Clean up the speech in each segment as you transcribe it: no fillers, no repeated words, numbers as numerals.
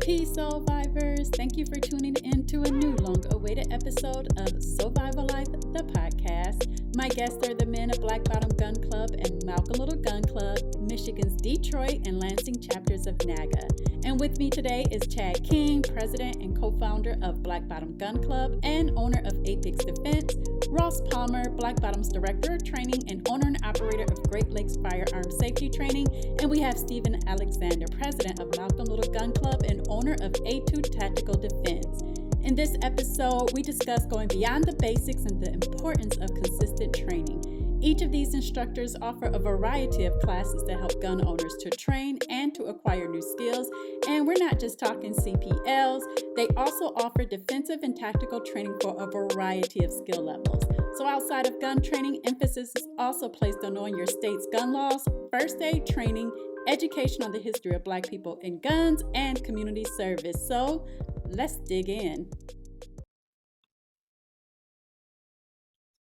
Peace, survivors. Thank you for tuning in to a new long-awaited episode of Survival Life, the podcast. My guests are the men of Black Bottom Gun Club and Malcom Little Gun Club, Michigan's Detroit and Lansing chapters of NAAGA. And with me today is Chad King, president and co-founder of Black Bottom Gun Club and owner of Apex Defense, Ross Palmer, Black Bottom's director of training and owner and operator of Great Lakes Firearm Safety Training, and we have Stephan Alexander, president of Malcom Little Gun Club and owner of A2 Tactical Defense. In this episode, we discuss going beyond the basics and the importance of consistent training. Each of these instructors offer a variety of classes that help gun owners to train and to acquire new skills. And we're not just talking CPLs, they also offer defensive and tactical training for a variety of skill levels. So outside of gun training, emphasis is also placed on knowing your state's gun laws, first aid training, education on the history of Black people in guns, and community service. So let's dig in.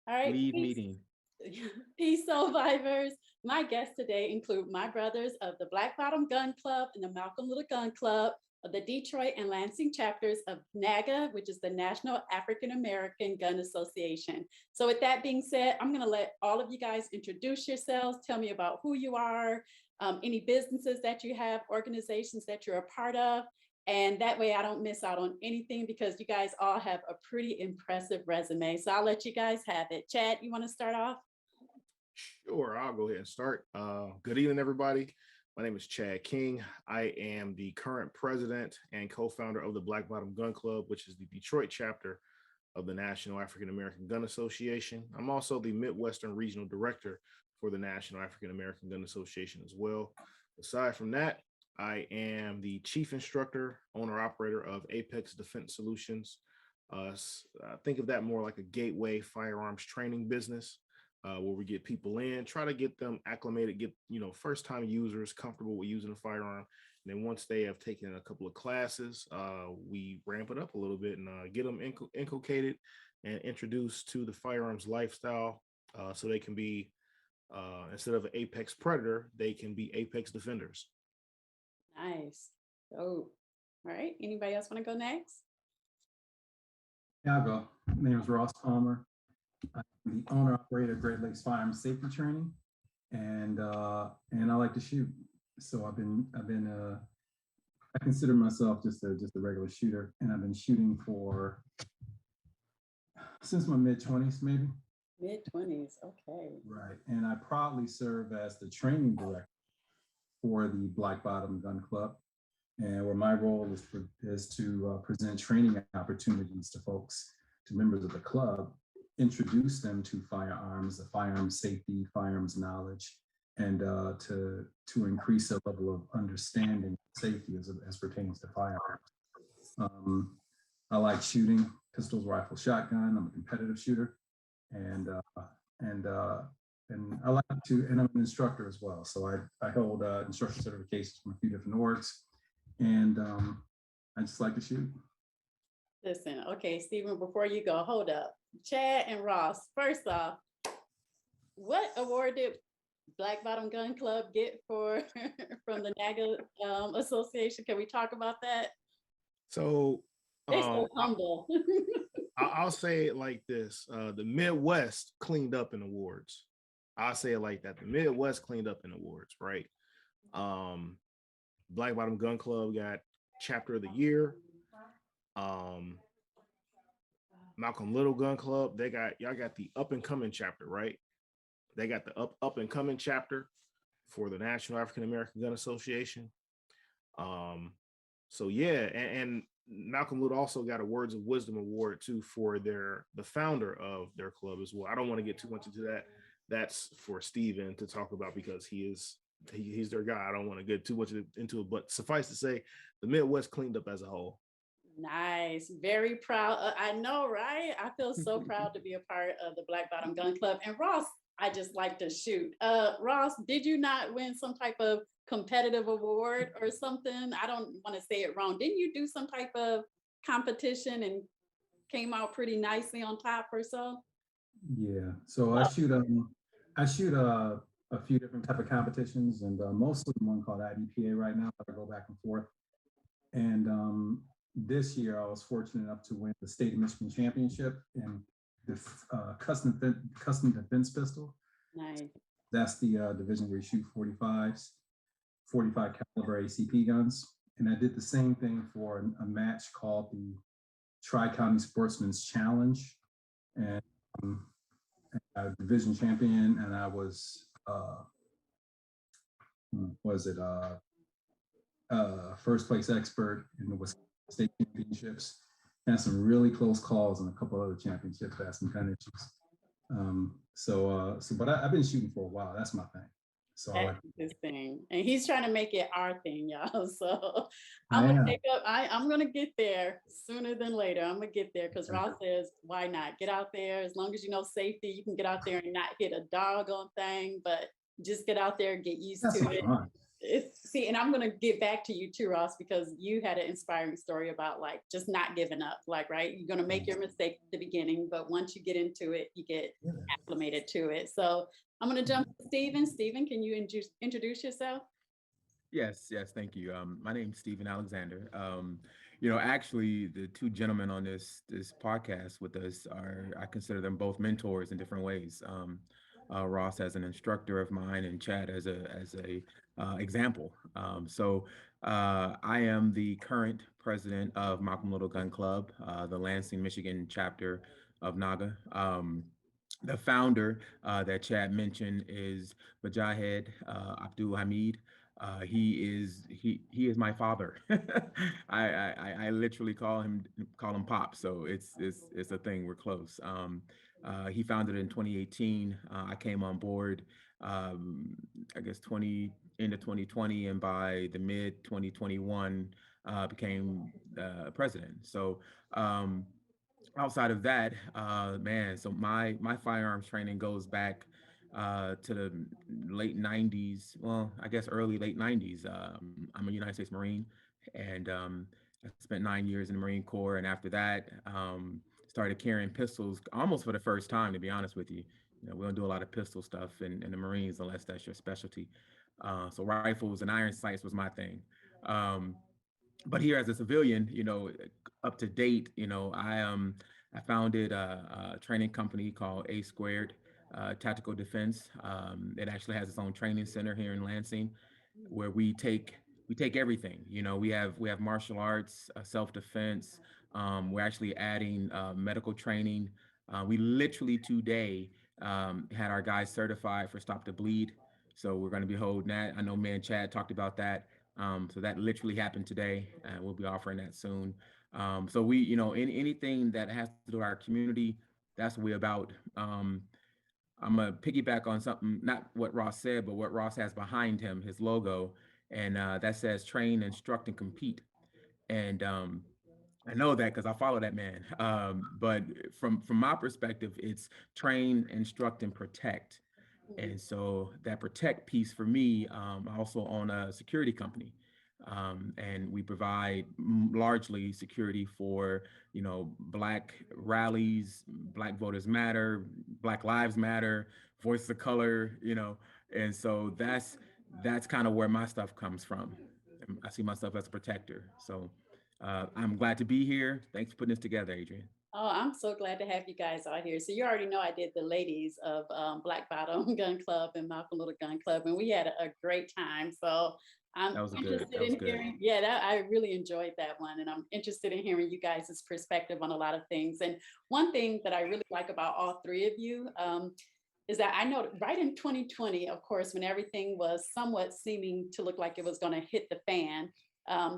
All right. Peace, survivors. My guests today include my brothers of the Black Bottom Gun Club and the Malcom Little Gun Club, of the Detroit and Lansing chapters of NAAGA, which is the National African American Gun Association. So with that being said, I'm going to let all of you guys introduce yourselves, tell me about who you are, any businesses that you have, organizations that you're a part of, and that way I don't miss out on anything because you guys all have a pretty impressive resume. So I'll let you guys have it. Chad, you want to start off? Sure, I'll go ahead and start. Good evening, everybody. My name is Chad King. I am the current president and co-founder of the Black Bottom Gun Club, which is the Detroit chapter of the National African American Gun Association. I'm also the Midwestern Regional Director for the National African American Gun Association as well. Aside from that, I am the chief instructor, owner, operator of Apex Defense Solutions. Think of that more like a gateway firearms training business. Where we get people in, try to get them acclimated, get first-time users comfortable with using a firearm. And then once they have taken a couple of classes, we ramp it up a little bit and get them inculcated and introduced to the firearms lifestyle, so they can be, instead of an apex predator, they can be apex defenders. Nice. Oh, all right. Anybody else want to go next? Yeah, I'll go. My name is Ross Palmer. I'm the owner operator of Great Lakes Firearm Safety Training, and I like to shoot. So I consider myself just a regular shooter, and I've been shooting since my mid-20s, maybe. Mid-20s, okay. Right, and I proudly serve as the training director for the Black Bottom Gun Club, and where my role is to present training opportunities to folks, to members of the club, introduce them to firearms, the firearms safety, firearms knowledge, and to increase their level of understanding and safety as pertains to firearms. I like shooting pistols, rifles, shotgun. I'm a competitive shooter, and I like to, and I'm an instructor as well. So I hold instructor certifications from a few different orgs, and I just like to shoot. Listen, okay, Stephan, before you go, hold up. Chad and Ross, first off, what award did Black Bottom Gun Club get from the NAAGA Association? Can we talk about that? So, they're so humble. I'll say it like this. The Midwest cleaned up in awards. I'll say it like that. The Midwest cleaned up in awards, right? Black Bottom Gun Club got Chapter of the Year. Malcom Little Gun Club, y'all got the up and coming chapter, right? They got the up and coming chapter for the National African American Gun Association. So yeah, and Malcom Little also got a Words of Wisdom award too for the founder of their club as well. I don't want to get too much into that. That's for Stephan to talk about because he's their guy. I don't want to get too much into it, but suffice to say, the Midwest cleaned up as a whole. Nice. Very proud. I know, right? I feel so proud to be a part of the Black Bottom Gun Club. And Ross, I just like to shoot. Ross, did you not win some type of competitive award or something? I don't want to say it wrong. Didn't you do some type of competition and came out pretty nicely on top or so? Yeah. So I shoot a few different type of competitions, and mostly one called IDPA right now. I go back and forth. And this year I was fortunate enough to win the state of Michigan championship in the custom defense pistol. Nice. That's the division where you shoot 45s, 45 caliber ACP guns. And I did the same thing for a match called the Tri-County Sportsman's Challenge. And I was division champion, and I was, first place expert in the Wisconsin State Championships. And some really close calls in a couple other championships that had some kind of issues. But I've been shooting for a while. That's my thing. So That's his thing, and he's trying to make it our thing, y'all. So I'm gonna get there sooner than later. I'm gonna get there because Ross says, "Why not get out there? As long as you know safety, you can get out there and not hit a doggone thing, but just get out there and get used to it." See, and I'm gonna get back to you too, Ross, because you had an inspiring story about like just not giving up. Like, right, you're gonna make your mistake at the beginning, but once you get into it, you get acclimated to it. So I'm gonna jump to Stephen. Stephen, can you introduce yourself? Yes, thank you. My name's Stephan Alexander. Actually, the two gentlemen on this podcast with us I consider them both mentors in different ways. Ross as an instructor of mine, and Chad as a example. I am the current president of Malcom Little Gun Club, the Lansing, Michigan chapter of NAAGA. The founder that Chad mentioned is Bajahed Abdul Hamid. He is my father. I literally call him Pop. So it's a thing. We're close. He founded it in 2018. I came on board, I guess into 2020, and by the mid 2021 became president. So outside of that, so my firearms training goes back to the late 90s. Well, I guess early late 90s. I'm a United States Marine, and I spent 9 years in the Marine Corps. And after that, started carrying pistols almost for the first time, to be honest with you. We don't do a lot of pistol stuff in the Marines unless that's your specialty. So rifles and iron sights was my thing. But here as a civilian, up to date, I founded a training company called A Squared Tactical Defense. It actually has its own training center here in Lansing, where we take everything. We have martial arts, self-defense. We're actually adding medical training. We literally today had our guys certified for Stop the Bleed. So we're going to be holding that. I know me and Chad talked about that. So that literally happened today, and we'll be offering that soon. So we, anything that has to do with our community, that's what we're about. I'm gonna piggyback on something, not what Ross said, but what Ross has behind him, his logo, and that says train, instruct, and compete. And I know that because I follow that man. But from my perspective, it's train, instruct, and protect. And so that protect piece for me, I also own a security company. And we provide largely security for, Black rallies, Black Voters Matter, Black Lives Matter, Voice of Color, and so that's kind of where my stuff comes from. I see myself as a protector. So I'm glad to be here. Thanks for putting this together, Adrian. Oh, I'm so glad to have you guys out here. So you already know I did the ladies of Black Bottom Gun Club and Malcom Little Gun Club, and we had a great time. So I'm interested in hearing, I really enjoyed that one. And I'm interested in hearing you guys' perspective on a lot of things. And one thing that I really like about all three of you is that I know right in 2020, of course, when everything was somewhat seeming to look like it was going to hit the fan,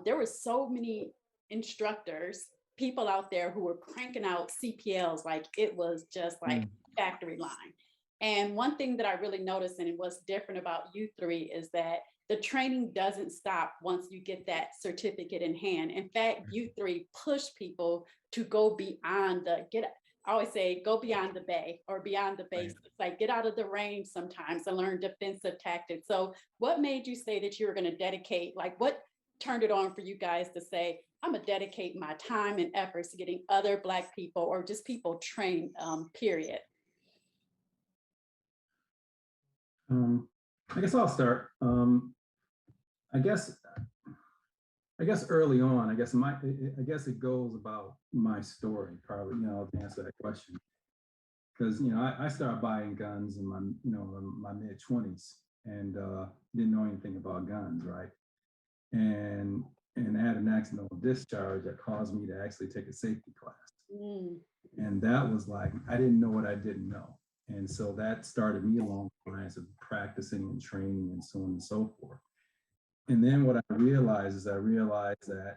there were so many instructors, people out there who were cranking out CPLs like it was just like factory line. And one thing that I really noticed, and what's different about you three, is that the training doesn't stop once you get that certificate in hand. In fact, you three push people to go beyond I always say, go beyond the bay or beyond the basics, like get out of the range sometimes and learn defensive tactics. So what made you say that you were going to dedicate, like what turned it on for you guys to say, I'm gonna dedicate my time and efforts to getting other Black people or just people trained, period? I guess I'll start. I guess I guess early on, I guess it goes about my story, probably, to answer that question. Because, I started buying guns in my mid-20s and didn't know anything about guns, right? And had an accidental discharge that caused me to actually take a safety class. And that was like, I didn't know what I didn't know. And so that started me along the lines of practicing and training and so on and so forth. And then what I realized that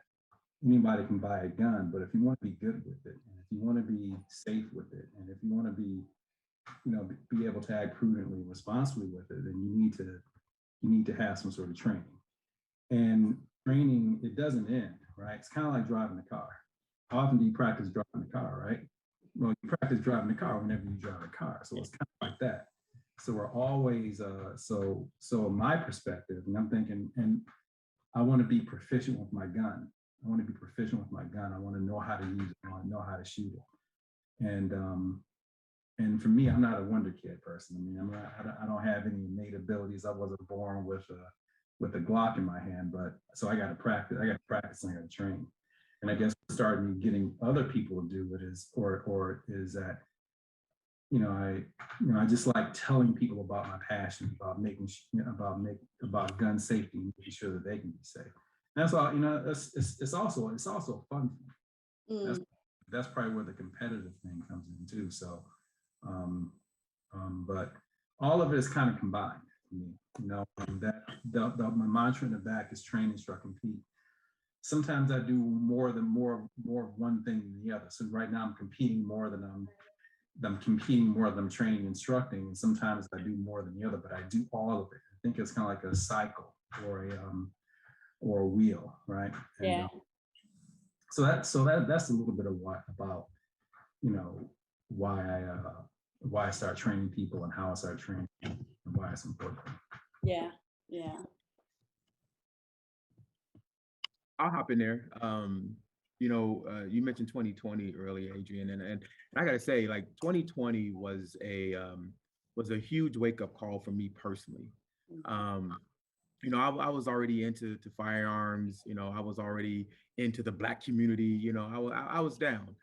anybody can buy a gun, but if you want to be good with it, and if you want to be safe with it, and if you want to be, be able to act prudently, responsibly with it, then you need to have some sort of training. And training, it doesn't end, right? It's kind of like driving a car. How often do you practice driving a car, right? Well, you practice driving a car whenever you drive a car. So it's kind of like that. So we're always, so my perspective, and I'm thinking, and I want to be proficient with my gun. I want to be proficient with my gun. I want to know how to use it. I want to know how to shoot it. And for me, I'm not a wonder kid person. I mean, I don't have any innate abilities. I wasn't born with a Glock in my hand, but so I got to practice. I got to practice and I got to train. And I guess what started me getting other people to do it is that, I just like telling people about my passion about about gun safety and making sure that they can be safe. And that's all. It's also fun. That's probably where the competitive thing comes in too. So, but all of it is kind of combined for me. My mantra in the back is train, instruct, compete. Sometimes I do more of one thing than the other. So right now I'm competing more than I'm training, instructing, and sometimes I do more than the other, but I do all of it. I think it's kind of like a cycle or a wheel, right? And, yeah. So that's a little bit of why I start training people and how I start training and why it's important. Yeah, yeah. I'll hop in there. You mentioned 2020 earlier, Adrian, and I gotta say, like 2020 was a huge wake up call for me personally. I was already into firearms. I was already into the Black community. I was down,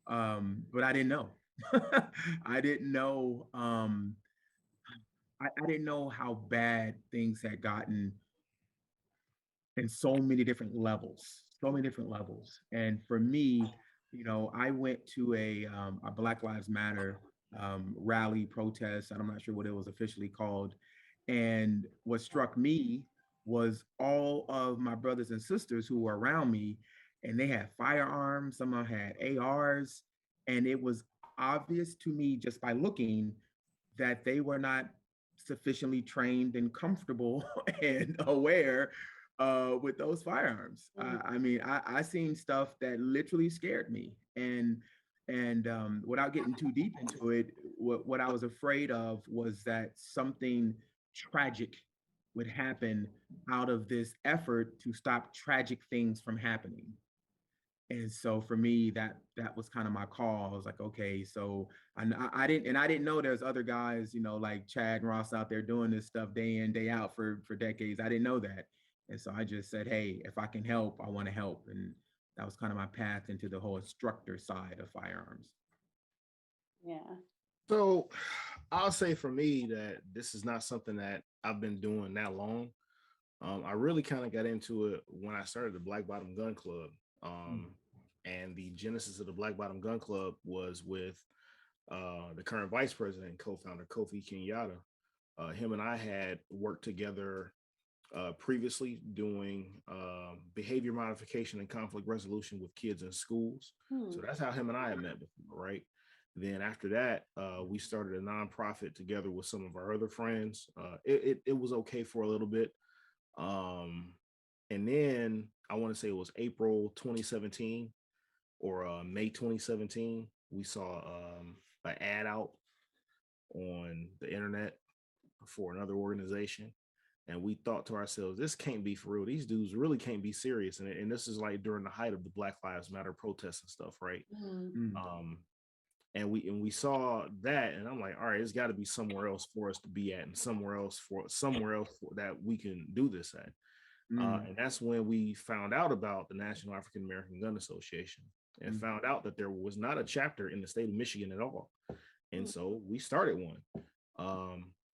but I didn't know. I didn't know. I didn't know how bad things had gotten in so many different levels. And for me, I went to a Black Lives Matter rally protest. I'm not sure what it was officially called. And what struck me was all of my brothers and sisters who were around me, and they had firearms, some of them had ARs, and it was obvious to me just by looking that they were not sufficiently trained and comfortable and aware with those firearms. I seen stuff that literally scared me, and without getting too deep into it, what I was afraid of was that something tragic would happen out of this effort to stop tragic things from happening. And so for me, that was kind of my call. I was like, okay, so I didn't know there's other guys, like Chad and Ross out there doing this stuff day in, day out for decades. I didn't know that. And so I just said, hey, if I can help, I want to help. And that was kind of my path into the whole instructor side of firearms. Yeah. So I'll say for me that this is not something that I've been doing that long. I really kind of got into it when I started the Black Bottom Gun Club. And the genesis of the Black Bottom Gun Club was with the current vice president and co-founder Kofi Kenyatta. Him and I had worked together previously doing behavior modification and conflict resolution with kids in schools. So that's how him and I had met before, right? Then after that, we started a nonprofit together with some of our other friends. It was okay for a little bit. And then I want to say it was April 2017 or May 2017. We saw an ad out on the internet for another organization. And we thought to ourselves, this can't be for real. These dudes really can't be serious. And this is like during the height of the Black Lives Matter protests and stuff, right? And we saw that, and I'm like, all right, it's got to be somewhere else for us to be at, and somewhere else that we can do this at. And that's when we found out about the National African American Gun Association and found out that there was not a chapter in the state of Michigan at all. And so we started one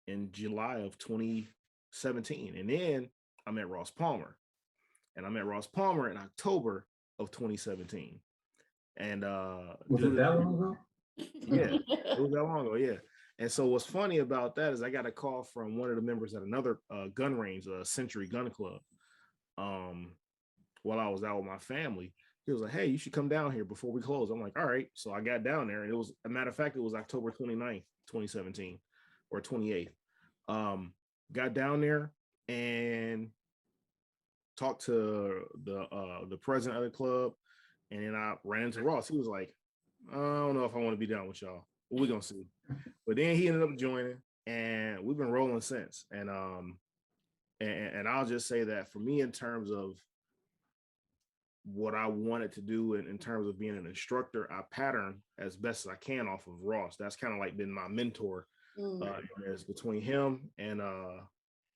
in July of 2017. And then I met Ross Palmer. And I met Ross Palmer in October of 2017. And was it that long ago? Yeah, it was that long ago. Yeah. And so what's funny about that is I got a call from one of the members at another gun range, Century Gun Club, while I was out with my family. He was like, hey, you should come down here before we close. I'm like, all right. So I got down there, and it was, a matter of fact, it was October 29th, 2017 or 28th. Got down there and talked to the president of the club, and then I ran into Ross. He was like, I don't know if I want to be down with y'all, but we're gonna see. But then he ended up joining, and we've been rolling since. And I'll just say that for me, in terms of what I wanted to do, and in terms of being an instructor, I pattern as best as I can off of Ross. That's kind of like been my mentor. Is between him and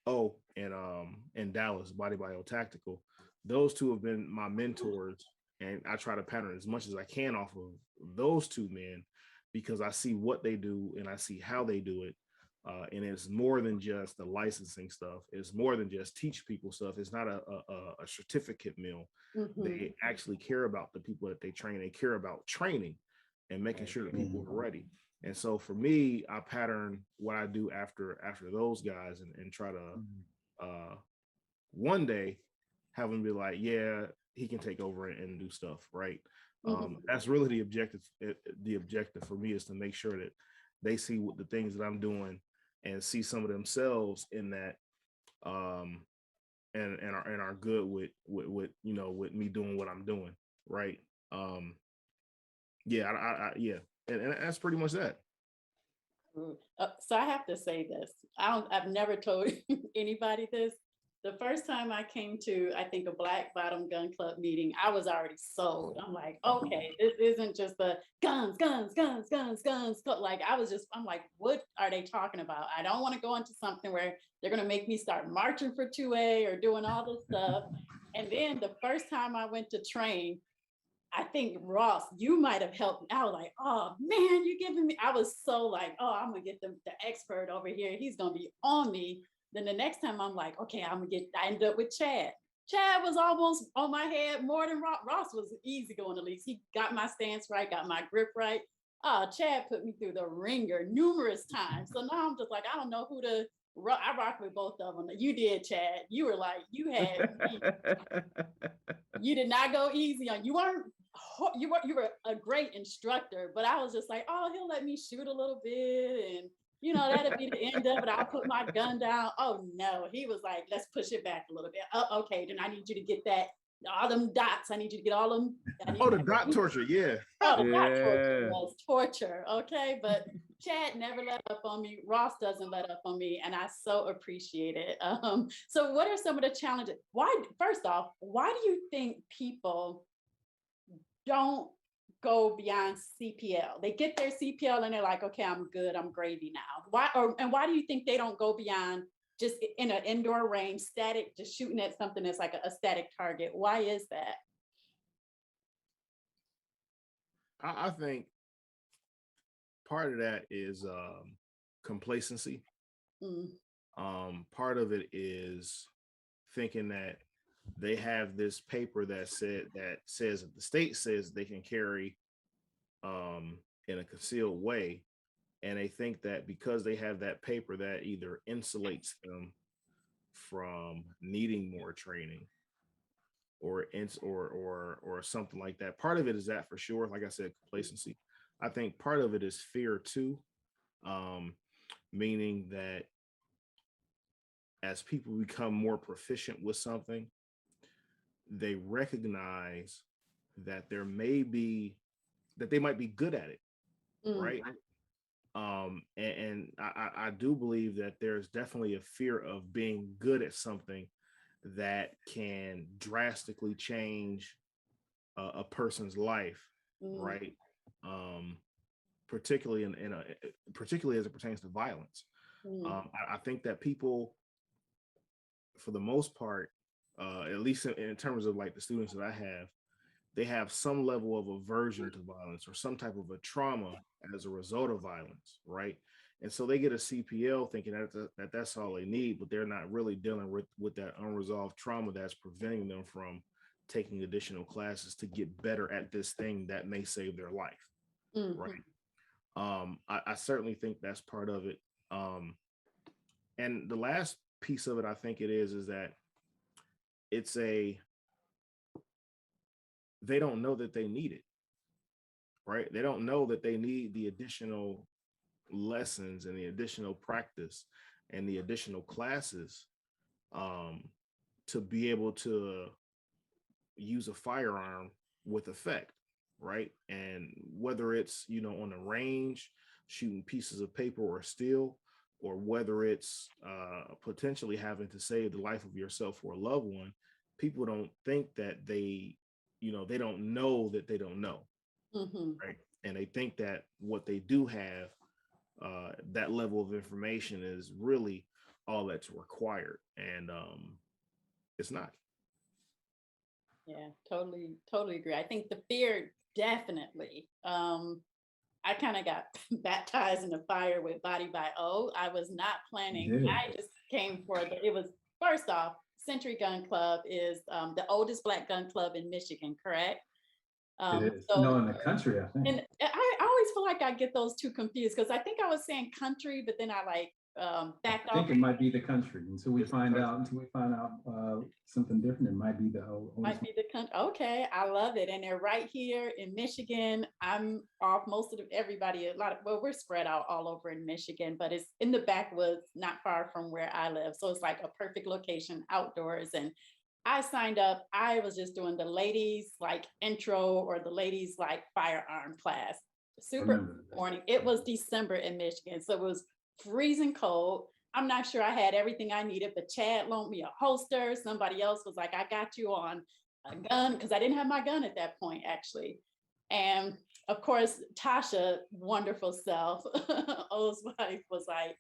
and Dallas Body Bio Tactical. Those two have been my mentors, and I try to pattern as much as I can off of those two men, because I see what they do and I see how they do it. And it's more than just the licensing stuff. It's more than just teach people stuff. It's not a certificate mill. They actually care about the people that they train. They care about training and making sure that people are ready. And so for me, I pattern what I do after those guys, and try to one day have them be like, yeah, he can take over and do stuff, right? That's really the objective. The objective for me is to make sure that they see what the things that I'm doing and see some of themselves in that, and are good with with me doing what I'm doing, right? Yeah, and that's pretty much that. So I have to say this. I've never told anybody this. The first time I came to, I think, a Black Bottom Gun Club meeting, I was already sold. I'm like, okay, this isn't just the guns. Like, I'm like, what are they talking about? I don't want to go into something where they're going to make me start marching for 2A or doing all this stuff. And then the first time I went to train, I think, Ross, you might have helped me. I was like, oh man, you giving me, I was so like, oh, I'm gonna get the expert over here. He's gonna be on me. Then the next time I'm like, okay, I ended up with Chad. Chad was almost on my head more than Ross. Ross was easy going, at least. He got my stance right, got my grip right. Oh, Chad put me through the ringer numerous times. So now I'm just like, I don't know who to, I rock with both of them. You did, Chad. You were like, you did not go easy on, you were a great instructor, but I was just like, oh, he'll let me shoot a little bit, and that'll be the end of it. I'll put my gun down. Oh no, he was like, let's push it back a little bit. Oh, okay, then I need you to get all them dots. I need you to get all them. The dot torture, yeah. Oh, the dot torture was torture. Okay, but Chad never let up on me. Ross doesn't let up on me, and I so appreciate it. So what are some of the challenges? First off, why do you think people don't go beyond CPL? They get their CPL and they're like, okay, I'm good, I'm gravy now. Why do you think they don't go beyond just in an indoor range, static, just shooting at something that's like a static target? Why is that? I think part of that is complacency. Part of it is thinking that they have this paper that says that the state says they can carry in a concealed way, and they think that because they have that paper, that either insulates them from needing more training or something like that. Part of it is that, for sure. Like I said, complacency. I think part of it is fear too, meaning that as people become more proficient with something, they recognize that they might be good at it, right? And I do believe that there's definitely a fear of being good at something that can drastically change a person's life, right? Particularly particularly as it pertains to violence. I think that people, for the most part, at least in terms of like the students that I have, they have some level of aversion to violence or some type of a trauma as a result of violence, right? And so they get a CPL thinking that's all they need, but they're not really dealing with that unresolved trauma that's preventing them from taking additional classes to get better at this thing that may save their life, right? I certainly think that's part of it. And the last piece of it, I think it is that they don't know that they need it, right? They don't know that they need the additional lessons and the additional practice and the additional classes to be able to use a firearm with effect, right? And whether it's, on the range, shooting pieces of paper or steel, or whether it's potentially having to save the life of yourself or a loved one, people don't think that they don't know that they don't know, right? And they think that what they do have, that level of information is really all that's required. And it's not. Yeah, totally agree. I think the fear definitely. I kind of got baptized in the fire with Body by O. I was not planning. Yeah. I just came for it was first off, Century Gun Club is the oldest Black gun club in Michigan, correct? It is. So, No, in the country, I think. and I always feel like I get those two confused because I think I was saying country, but then I backed I think off. it might be the country until we find out something different. It might be the Might be the country. Okay, I love it, and they're right here in Michigan. I'm off most of everybody. We're spread out all over in Michigan, but it's in the backwoods, not far from where I live. So it's like a perfect location outdoors. And I signed up. I was just doing the ladies like intro or the ladies like firearm class. Super morning. It was December in Michigan, so it was freezing cold. I'm not sure I had everything I needed, but Chad loaned me a holster. Somebody else was like, I got you on a gun because I didn't have my gun at that point, actually. And of course, Tasha, wonderful self, O's wife, was like,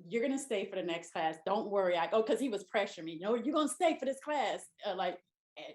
you're going to stay for the next class. Don't worry. I go, because he was pressuring me. No, you're going to stay for this class.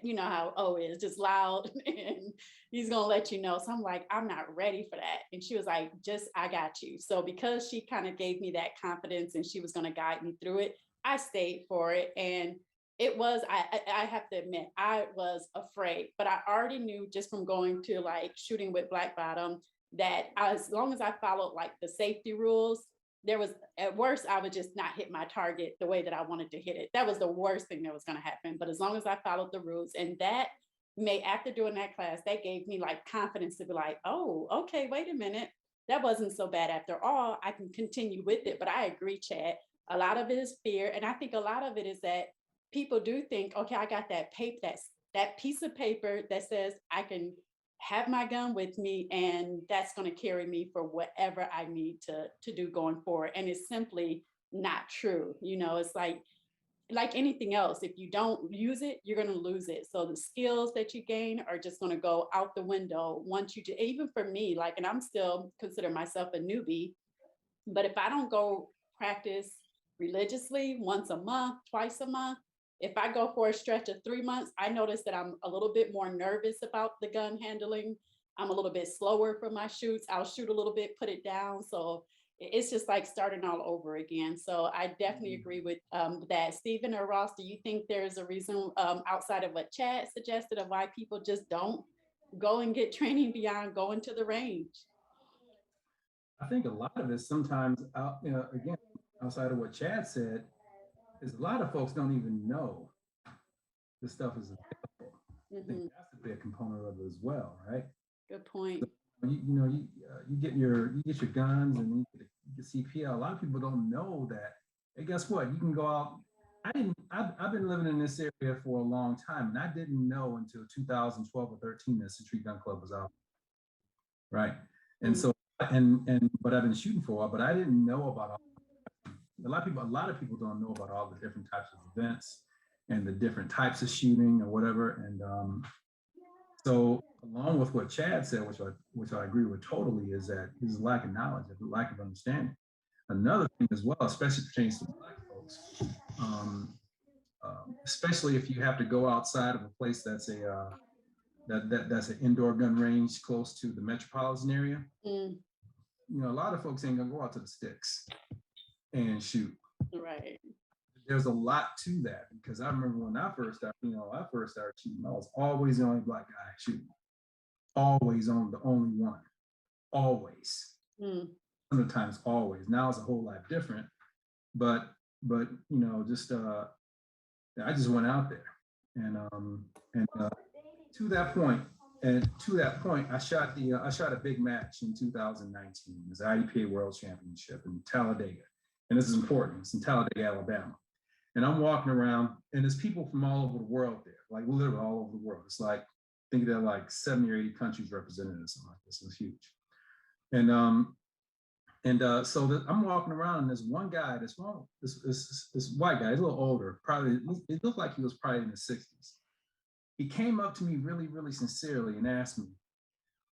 You know how O is, just loud, and he's going to let you know. So I'm like, I'm not ready for that. And she was like, I got you. So because she kind of gave me that confidence and she was going to guide me through it, I stayed for it. And it was, I have to admit, I was afraid, but I already knew just from going to like shooting with Black Bottom that as long as I followed like the safety rules, there was, at worst, I would just not hit my target the way that I wanted to hit it. That was the worst thing that was going to happen. But as long as I followed the rules, and that after doing that class, that gave me like confidence to be like, oh, okay, wait a minute. That wasn't so bad after all. I can continue with it. But I agree, Chad. A lot of it is fear. And I think a lot of it is that people do think, okay, I got that paper, that piece of paper that says I can have my gun with me and that's going to carry me for whatever I need to do going forward. And it's simply not true. It's like anything else. If you don't use it, you're going to lose it. So the skills that you gain are just going to go out the window once you do. Even for me, and I'm still consider myself a newbie, but if I don't go practice religiously once a month, twice a month, if I go for a stretch of 3 months, I notice that I'm a little bit more nervous about the gun handling. I'm a little bit slower for my shoots. I'll shoot a little bit, put it down. So it's just like starting all over again. So I definitely agree with that. Stephen or Ross, do you think there's a reason outside of what Chad suggested of why people just don't go and get training beyond going to the range? I think a lot of it sometimes, again, outside of what Chad said, is a lot of folks don't even know this stuff is available. I think that's a big component of it as well, right? Good point. So, you get your guns and you get CPL. A lot of people don't know that. Hey, guess what? You can go out. I've been living in this area for a long time, and I didn't know until 2012 or 13 that Century Gun Club was out, right? And so, but I've been shooting for a while, but I didn't know about all. A lot of people don't know about all the different types of events and the different types of shooting or whatever. And so along with what Chad said, which I agree with totally, is that there's a lack of knowledge, a lack of understanding. Another thing as well, especially pertains to Black folks, especially if you have to go outside of a place that's that's an indoor gun range close to the metropolitan area. Mm. You know, a lot of folks ain't gonna go out to the sticks and shoot. Right. There's a lot to that, because I remember when I first started shooting, I was always the only black guy shooting. Always the only one. Always. Mm. Sometimes always. Now it's a whole lot different. But you know, just I just went out there, and to that point, I shot a big match in 2019. It was the IDPA World Championship in Talladega, and this is important. It's in Talladega, Alabama, and I'm walking around, and there's people from all over the world there, like literally all over the world. It's like, I think there are like 70 or 80 countries represented or something like this. It's huge, and so I'm walking around, and there's one guy, this white guy, he's a little older, probably, it looked like he was probably in the 60s. He came up to me really, really sincerely and asked me,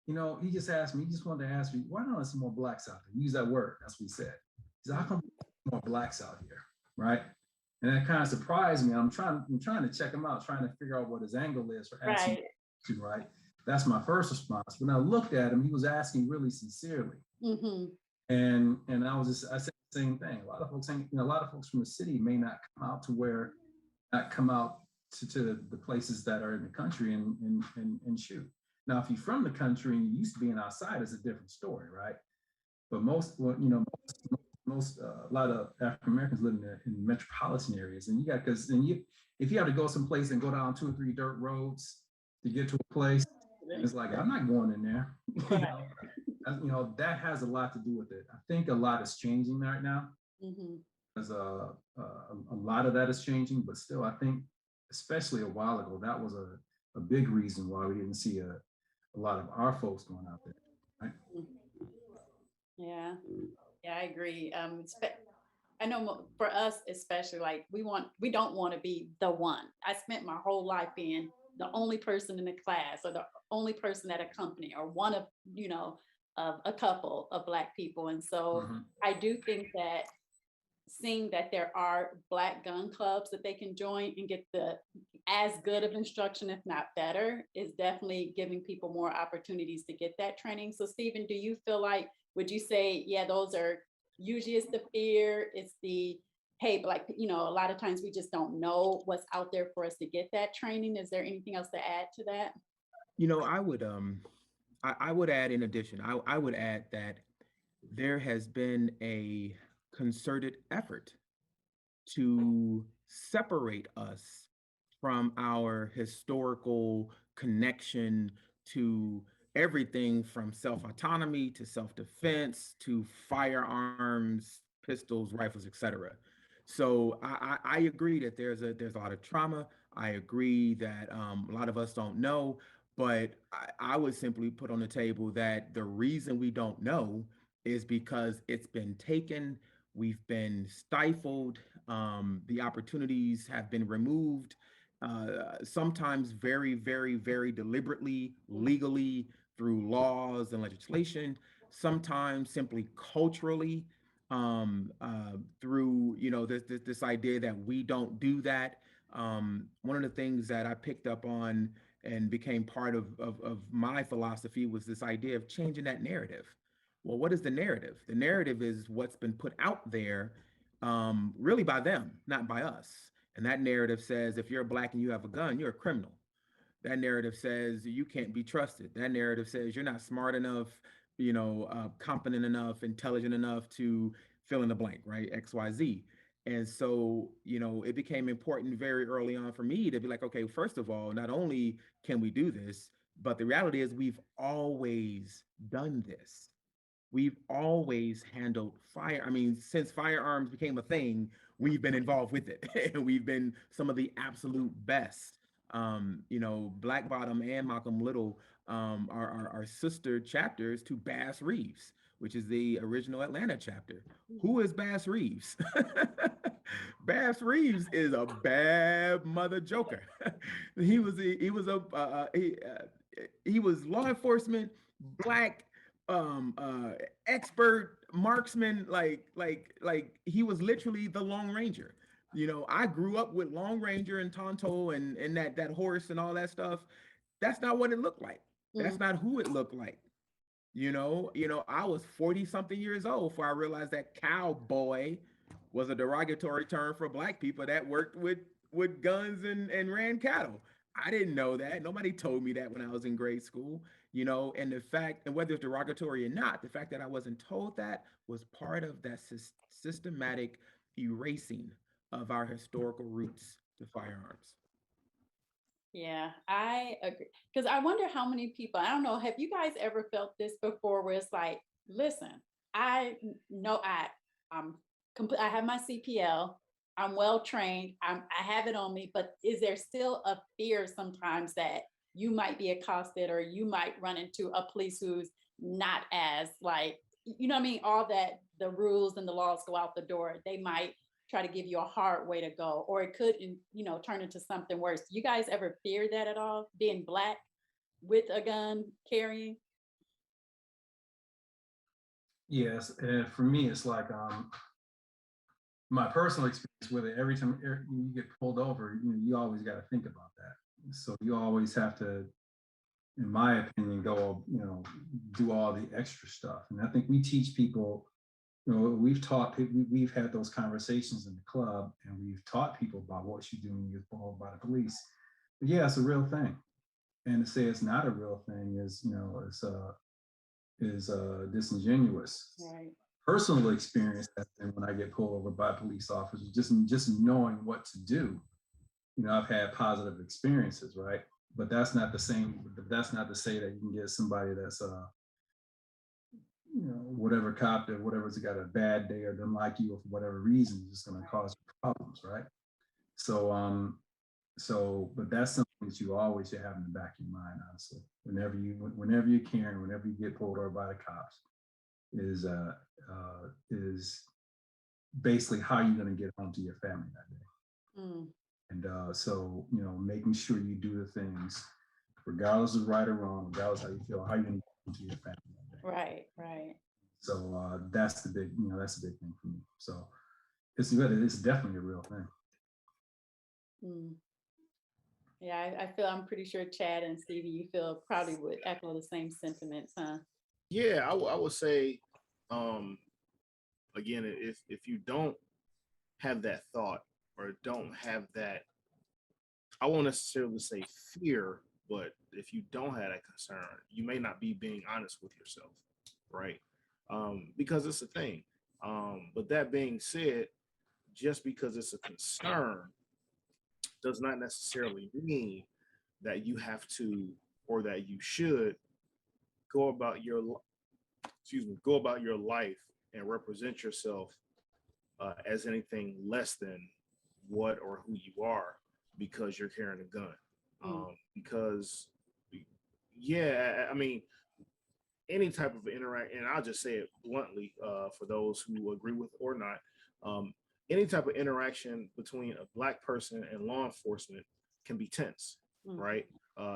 you know, he just wanted to ask me, why don't there some more blacks out there? Use that word, that's what he said. He said, how come more blacks out here, right? And that kind of surprised me. I'm trying to check him out, trying to figure out what his angle is for asking, right? That's my first response. When I looked at him, he was asking really sincerely. Mm-hmm. And I said the same thing. A lot of folks from the city may not come out to the places that are in the country and shoot. Now, if you're from the country and you're used to being outside, it's a different story, right? But a lot of African Americans live in metropolitan areas, and if you have to go someplace and go down 2 or 3 dirt roads to get to a place, it's like, I'm not going in there. You know, that has a lot to do with it. I think a lot is changing right now. Mm-hmm. There's a lot of that is changing, but still, I think, especially a while ago, that was a big reason why we didn't see a lot of our folks going out there. Right? Yeah, I agree. I know for us, especially, like we don't want to be the one. I spent my whole life being the only person in the class, or the only person at a company, or one of, of a couple of Black people. And so I do think that seeing that there are Black gun clubs that they can join and get as good of instruction, if not better, is definitely giving people more opportunities to get that training. So Stephan, do you feel like, would you say, yeah, those are usually, it's the fear, it's the, hey, Black, a lot of times we just don't know what's out there for us to get that training. Is there anything else to add to that? I would add, in addition, I would add that there has been a concerted effort to separate us from our historical connection to everything from self-autonomy to self-defense to firearms, pistols, rifles, etc. So I agree that there's a lot of trauma. I agree that a lot of us don't know, but I would simply put on the table that the reason we don't know is because it's been taken, we've been stifled, the opportunities have been removed, sometimes very, very, very deliberately, legally, through laws and legislation, sometimes simply culturally, through this idea that we don't do that. One of the things that I picked up on and became part of my philosophy was this idea of changing that narrative. Well, what is the narrative? The narrative is what's been put out there, really by them, not by us. And that narrative says, if you're Black and you have a gun, you're a criminal. That narrative says you can't be trusted. That narrative says you're not smart enough, competent enough, intelligent enough to fill in the blank, right? X, Y, Z. And so, it became important very early on for me to be like, okay, first of all, not only can we do this, but the reality is we've always done this. We've always handled fire. I mean, since firearms became a thing, we've been involved with it. And we've been some of the absolute best. Black Bottom and Malcolm Little are sister chapters to Bass Reeves, which is the original Atlanta chapter. Who is Bass Reeves? Bass Reeves is a bad mother joker. He was law enforcement, Black, expert marksman, like he was literally the Lone Ranger. I grew up with Long Ranger and Tonto and that horse and all that stuff. That's not what it looked like. That's not who it looked like. I was 40 something years old before I realized that cowboy was a derogatory term for black people that worked with guns and ran cattle. I didn't know that. Nobody told me that when I was in grade school, and the fact, and whether it's derogatory or not, the fact that I wasn't told that was part of that systematic erasing of our historical roots to firearms. Yeah, I agree. Because I wonder how many people, I don't know, have you guys ever felt this before where it's like, listen, I know I have my CPL, I'm well trained, I have it on me, but is there still a fear sometimes that you might be accosted or you might run into a police who's not as like, you know what I mean? All that the rules and the laws go out the door. They might try to give you a hard way to go, or it could, turn into something worse. You guys ever fear that at all? Being black with a gun carrying? Yes, and for me, it's like my personal experience with it. Every time you get pulled over, you always got to think about that. So you always have to, in my opinion, go, do all the extra stuff. And I think we teach people. We've had those conversations in the club, and we've taught people about what you do when you're pulled by the police. But yeah, it's a real thing. And to say it's not a real thing is disingenuous. Right. Personal experience has been when I get pulled over by police officers, just knowing what to do. I've had positive experiences, right? But that's not the same. That's not to say that you can get somebody that's whatever cop that whatever's got a bad day or doesn't like you or for whatever reason is just going to cause problems, right? But that's something that you always should have in the back of your mind, honestly. Whenever you're carrying, whenever you get pulled over by the cops, is basically how you're going to get home to your family that day. And making sure you do the things, regardless of right or wrong, regardless of how you feel, how you're going to get home to your family that day. Right. So that's the big thing for me. So it's definitely a real thing. Yeah, I'm pretty sure Chad and Stevie, you feel probably would echo the same sentiments, huh? Yeah, I would say, again, if you don't have that thought or don't have that, I won't necessarily say fear, but if you don't have that concern, you may not be being honest with yourself, right? Because it's a thing. But that being said, just because it's a concern does not necessarily mean that you have to or that you should go about your life and represent yourself as anything less than what or who you are because you're carrying a gun. Because I mean, any type of interaction, and I'll just say it bluntly for those who agree with or not, any type of interaction between a Black person and law enforcement can be tense, right?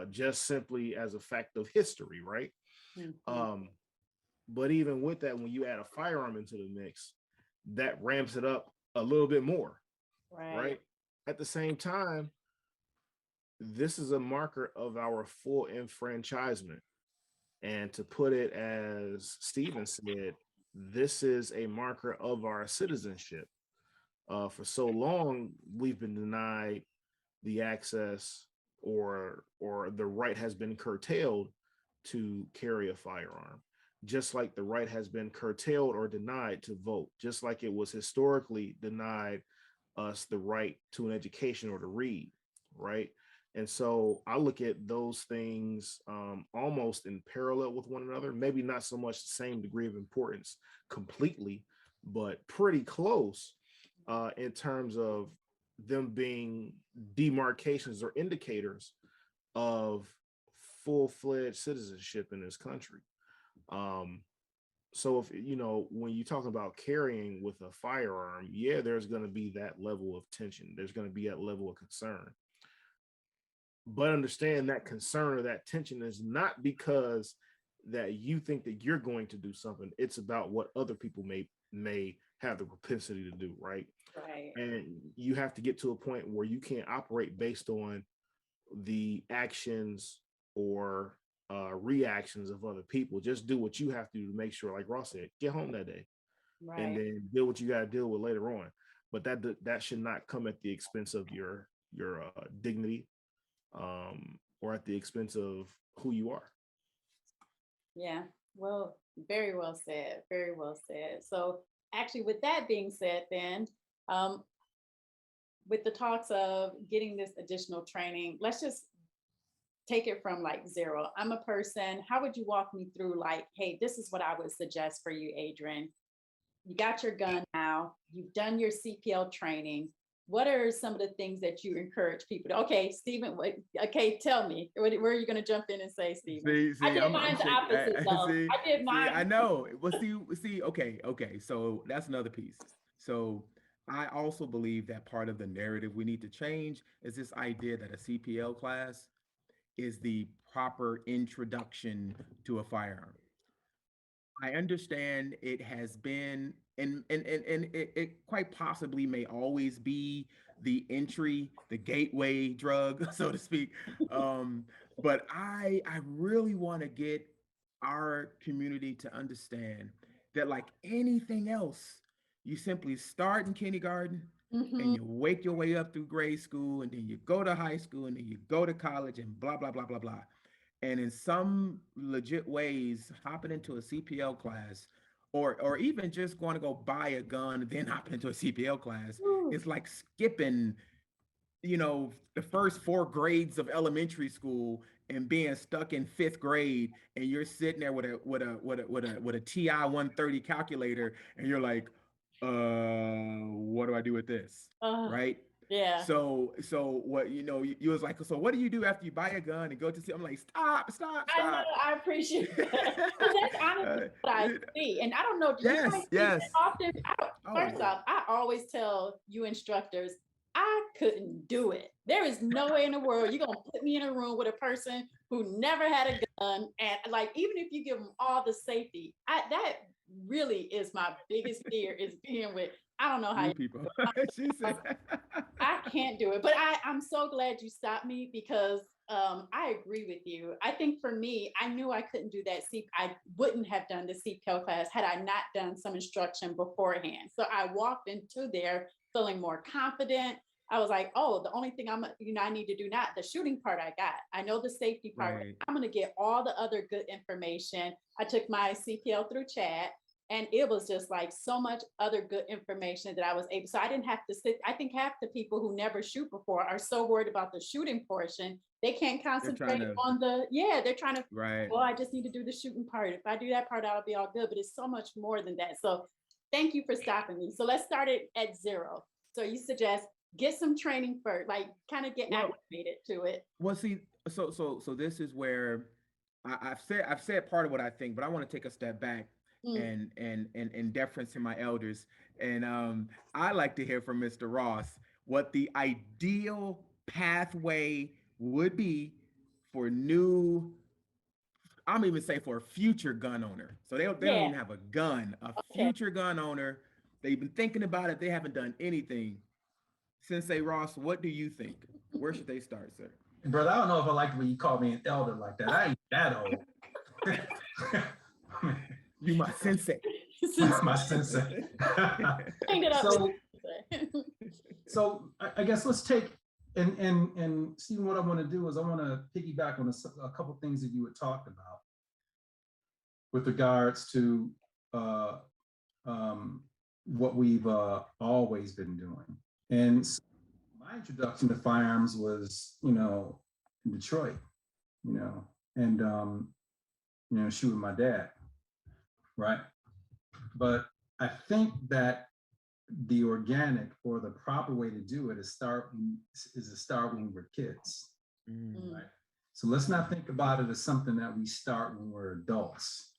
Just simply as a fact of history, right? But even with that, when you add a firearm into the mix, that ramps it up a little bit more, right? At the same time, this is a marker of our full enfranchisement. And to put it as Stephen said, this is a marker of our citizenship. For so long, we've been denied the access or the right has been curtailed to carry a firearm, just like the right has been curtailed or denied to vote, just like it was historically denied us the right to an education or to read, right? And so I look at those things almost in parallel with one another, maybe not so much the same degree of importance completely, but pretty close in terms of them being demarcations or indicators of full-fledged citizenship in this country. So if, when you talk about carrying with a firearm, yeah, there's going to be that level of tension. There's going to be that level of concern. But understand that concern or that tension is not because that you think that you're going to do something. It's about what other people may have the propensity to do, right? Right. And you have to get to a point where you can't operate based on the actions or reactions of other people. Just do what you have to do to make sure, like Ross said, get home that day, and Right. then deal what you got to deal with later on. But that should not come at the expense of your dignity, or at the expense of who you are. Yeah. Well, very well said. Very well said. So actually, with that being said, then um, with the talks of getting this additional training, let's just take it from like zero. I'm a person. How would you walk me through, like, hey, this is what I would suggest for you, Adrian? You got your gun now, you've done your CPL training. What are some of the things that you encourage people to? Okay, Stephen, okay, tell me, where are you going to jump in and say, Stephen? I did mine the opposite, though. I did mine. I know. Well, see, okay. So that's another piece. So I also believe that part of the narrative we need to change is this idea that a CPL class is the proper introduction to a firearm. I understand it has been, and it quite possibly may always be the entry, the gateway drug, so to speak. But I really want to get our community to understand that, like anything else, you simply start in kindergarten and you wake your way up through grade school, and then you go to high school, and then you go to college, and blah blah blah blah blah. And in some legit ways, hopping into a CPL class, or even just going to go buy a gun and then hopping into a CPL class, is like skipping, the first 4 grades of elementary school and being stuck in 5th grade, and you're sitting there with a TI 130 calculator, and you're like, what do I do with this? Right? Yeah. So what, you was like, so what do you do after you buy a gun and go to see? I'm like, stop. I know, I appreciate that. That's honestly what I see. And I don't know, do you guys see that often? First off, I always tell you instructors, I couldn't do it. There is no way in the world you're gonna put me in a room with a person who never had a gun, and like, even if you give them all the safety, that really is my biggest fear, is being with, I don't know how you people. She said, I can't do it, but I'm so glad you stopped me, because I agree with you. I think for me, I knew I couldn't do that. I wouldn't have done the CPL class had I not done some instruction beforehand. So I walked into there feeling more confident. I was like, oh, the only thing I need to do now, the shooting part I got. I know the safety part. Right. I'm going to get all the other good information. I took my CPL through chat, and it was just like so much other good information that I was able. So I didn't have to sit. I think half the people who never shoot before are so worried about the shooting portion, they can't concentrate on they're trying to, right. Well, I just need to do the shooting part. If I do that part, I'll be all good. But it's so much more than that. So thank you for stopping me. So let's start it at zero. So you suggest get some training first, like kind of get acclimated to it. Well, see, so this is where I've said part of what I think, but I want to take a step back and in deference to my elders. And I like to hear from Mr. Ross what the ideal pathway would be for I'm even say for a future gun owner. So they don't even have a gun, future gun owner. They've been thinking about it. They haven't done anything. Sensei Ross, what do you think? Where should they start, sir? Brother, I don't know if I like when you call me an elder like that. I ain't that old. You my sensei. My sensei. So I guess let's take and Stephen, what I want to do is I want to piggyback on a couple things that you had talked about with regards to what we've always been doing. And so my introduction to firearms was, in Detroit, and shooting my dad, right? But I think that the organic or the proper way to do it is to start when we're kids, right? So let's not think about it as something that we start when we're adults.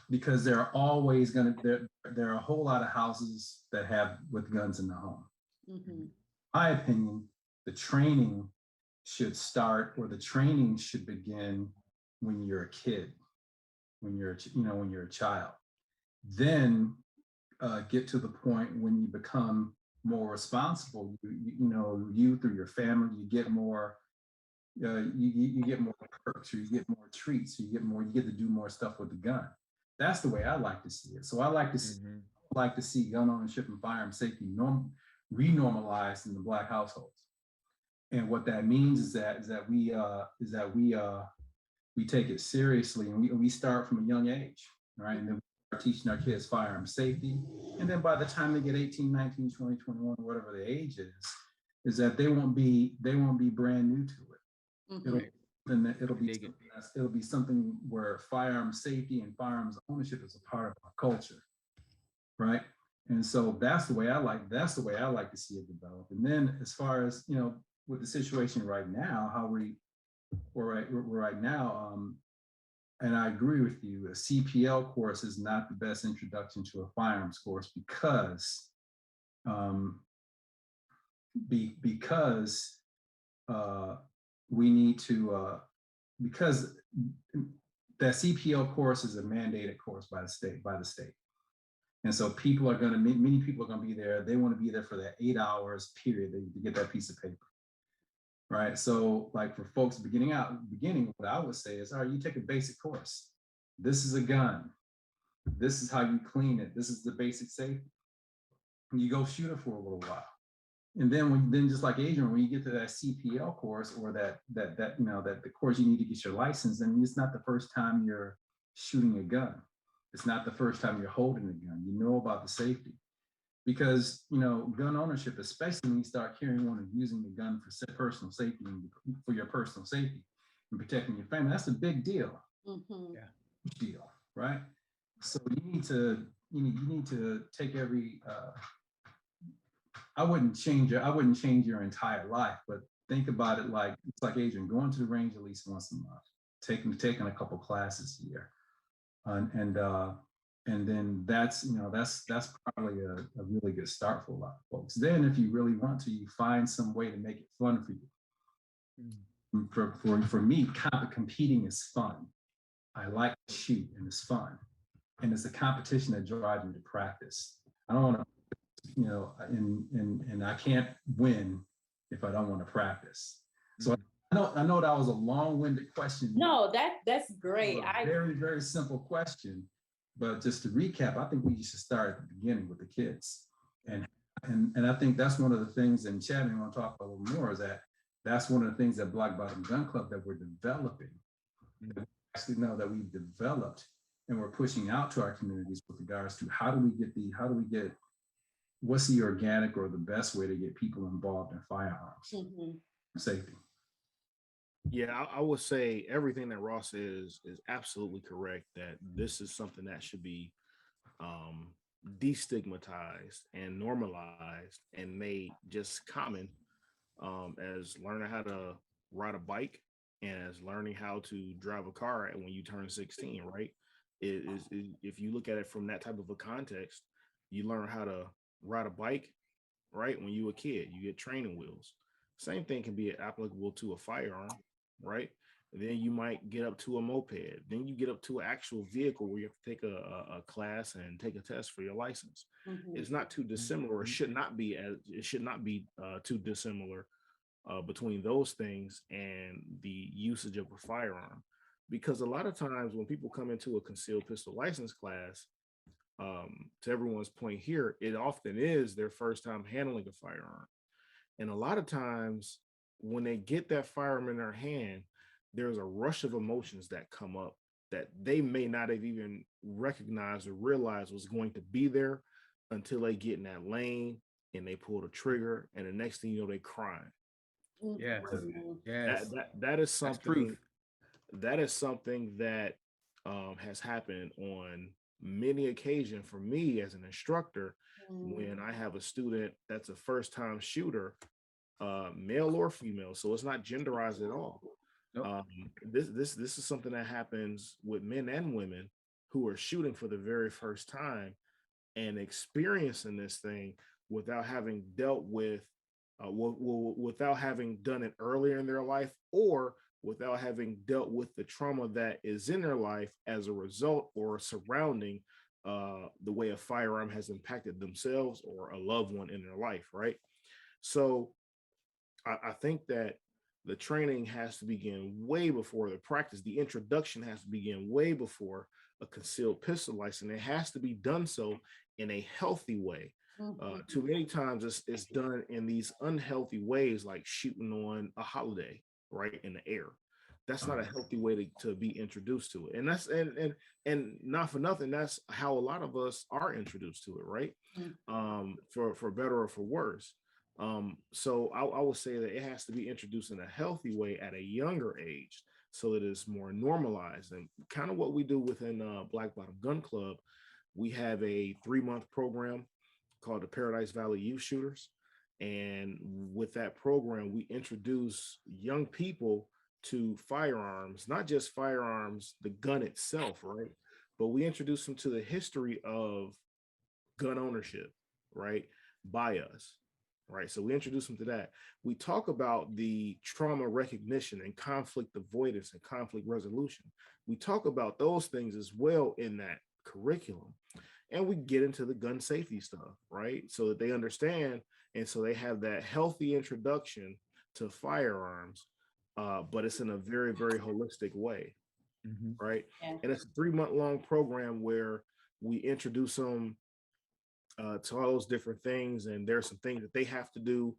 Because there are always there are a whole lot of houses that have with guns in the home. In my opinion, the training should start, or the training should begin when you're a kid, when you're a child. Then get to the point when you become more responsible, you through your family, you get more, you get more perks, or you get more treats, you get to do more stuff with the gun. That's the way I like to see it. So I like to see gun ownership and firearm safety renormalized in the Black households. And what that means is that we take it seriously, and we start from a young age, right? And then we start teaching our kids firearm safety. And then by the time they get 18, 19, 20, 21, whatever the age is that they won't be brand new to it. Mm-hmm. It'll be something where firearm safety and firearms ownership is a part of our culture, right? And so that's the way I like to see it develop. And then as far as, with the situation right now, how we're right now, and I agree with you, a CPL course is not the best introduction to a firearms course because we need to, because that CPL course is a mandated course by the state. And so many people are going to be there. They want to be there for that 8 hours period to get that piece of paper. Right. So like for folks beginning, what I would say is, all right, you take a basic course. This is a gun. This is how you clean it. This is the basic safety. You go shoot it for a little while. And then just like Adrian, when you get to that CPL course or that the course you need to get your license, then it's not the first time you're shooting a gun. It's not the first time you're holding a gun. You know about the safety. Because, gun ownership, especially when you start carrying one and using the gun for personal safety and for your personal safety and protecting your family, that's a big deal. Mm-hmm. Yeah, big deal, right? So you need to take every. I wouldn't change your entire life, but think about it like it's like Adrian going to the range at least once a month, taking a couple classes a year, and then that's probably a really good start for a lot of folks. Then if you really want to, you find some way to make it fun for you. For me, competing is fun. I like to shoot and it's fun. And it's a competition that drives me to practice. I don't want to, and I can't win if I don't want to practice. So I know that was a long-winded question. No, that's great. Very, very simple question. But just to recap, I think we should start at the beginning with the kids. And I think that's one of the things, and Chad, I want to talk a little more, is that's one of the things that Black Bottom Gun Club that we're developing, that we actually know that we've developed and we're pushing out to our communities with regards to what's the organic or the best way to get people involved in firearms safety. Yeah, I would say everything that Ross is absolutely correct, that this is something that should be destigmatized and normalized and made just common, as learning how to ride a bike and as learning how to drive a car when you turn 16, right? If you look at it from that type of a context, you learn how to ride a bike, right? When you're a kid, you get training wheels. Same thing can be applicable to a firearm, right? And then you might get up to a moped. Then you get up to an actual vehicle where you have to take a class and take a test for your license. It's not too dissimilar. It should not be too dissimilar between those things and the usage of a firearm. Because a lot of times when people come into a concealed pistol license class, to everyone's point here, it often is their first time handling a firearm. And a lot of times when they get that firearm in their hand, there's a rush of emotions that come up that they may not have even recognized or realized was going to be there until they get in that lane and they pull the trigger, and the next thing you know, they crying. Yeah, yes. That is something. That is something that has happened on many occasions for me as an instructor. When I have a student that's a first-time shooter, male or female, so it's not genderized at all. Nope. This is something that happens with men and women who are shooting for the very first time and experiencing this thing without having dealt with, without having done it earlier in their life, or without having dealt with the trauma that is in their life as a result or surrounding the way a firearm has impacted themselves or a loved one in their life, right? So I think that the training has to begin way before the practice. The introduction has to begin way before a concealed pistol license. It has to be done so in a healthy way. Too many times it's done in these unhealthy ways, like shooting on a holiday, right, in the air. That's not a healthy way to be introduced to it. And that's and not for nothing, that's how a lot of us are introduced to it, right? For better or for worse. So I would say that it has to be introduced in a healthy way at a younger age so that it's more normalized. And kind of what we do within Black Bottom Gun Club, we have a 3-month program called the Paradise Valley Youth Shooters. And with that program, we introduce young people to firearms, not just firearms, the gun itself, right? But we introduce them to the history of gun ownership, right? By us, right? So we introduce them to that. We talk about the trauma recognition and conflict avoidance and conflict resolution. We talk about those things as well in that curriculum. And we get into the gun safety stuff, right? So that they understand. And so they have that healthy introduction to firearms, but it's in a very, very holistic way, right? Yeah. And it's a 3-month long program where we introduce them to all those different things. And there's some things that they have to do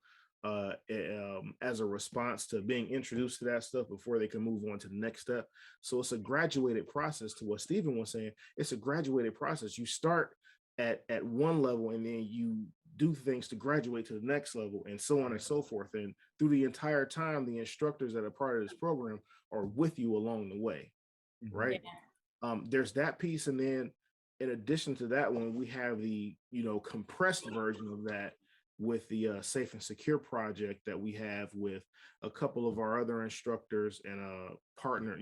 as a response to being introduced to that stuff before they can move on to the next step. So it's a graduated process. To what Stephen was saying, it's a graduated process. You start at one level and then you do things to graduate to the next level, and so on and so forth. And through the entire time, the instructors that are part of this program are with you along the way, right? Yeah. There's that piece. And then in addition to that one, we have the, compressed version of that with the Safe and Secure project that we have with a couple of our other instructors and partner,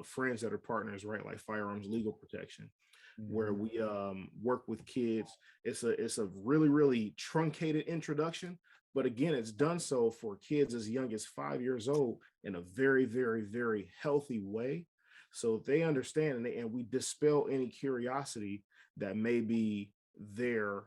friends that are partners, right? Like Firearms Legal Protection, where we work with kids. It's a really, really truncated introduction, but again, it's done so for kids as young as 5 years old in a very, very, very healthy way. So they understand, and we dispel any curiosity that may be there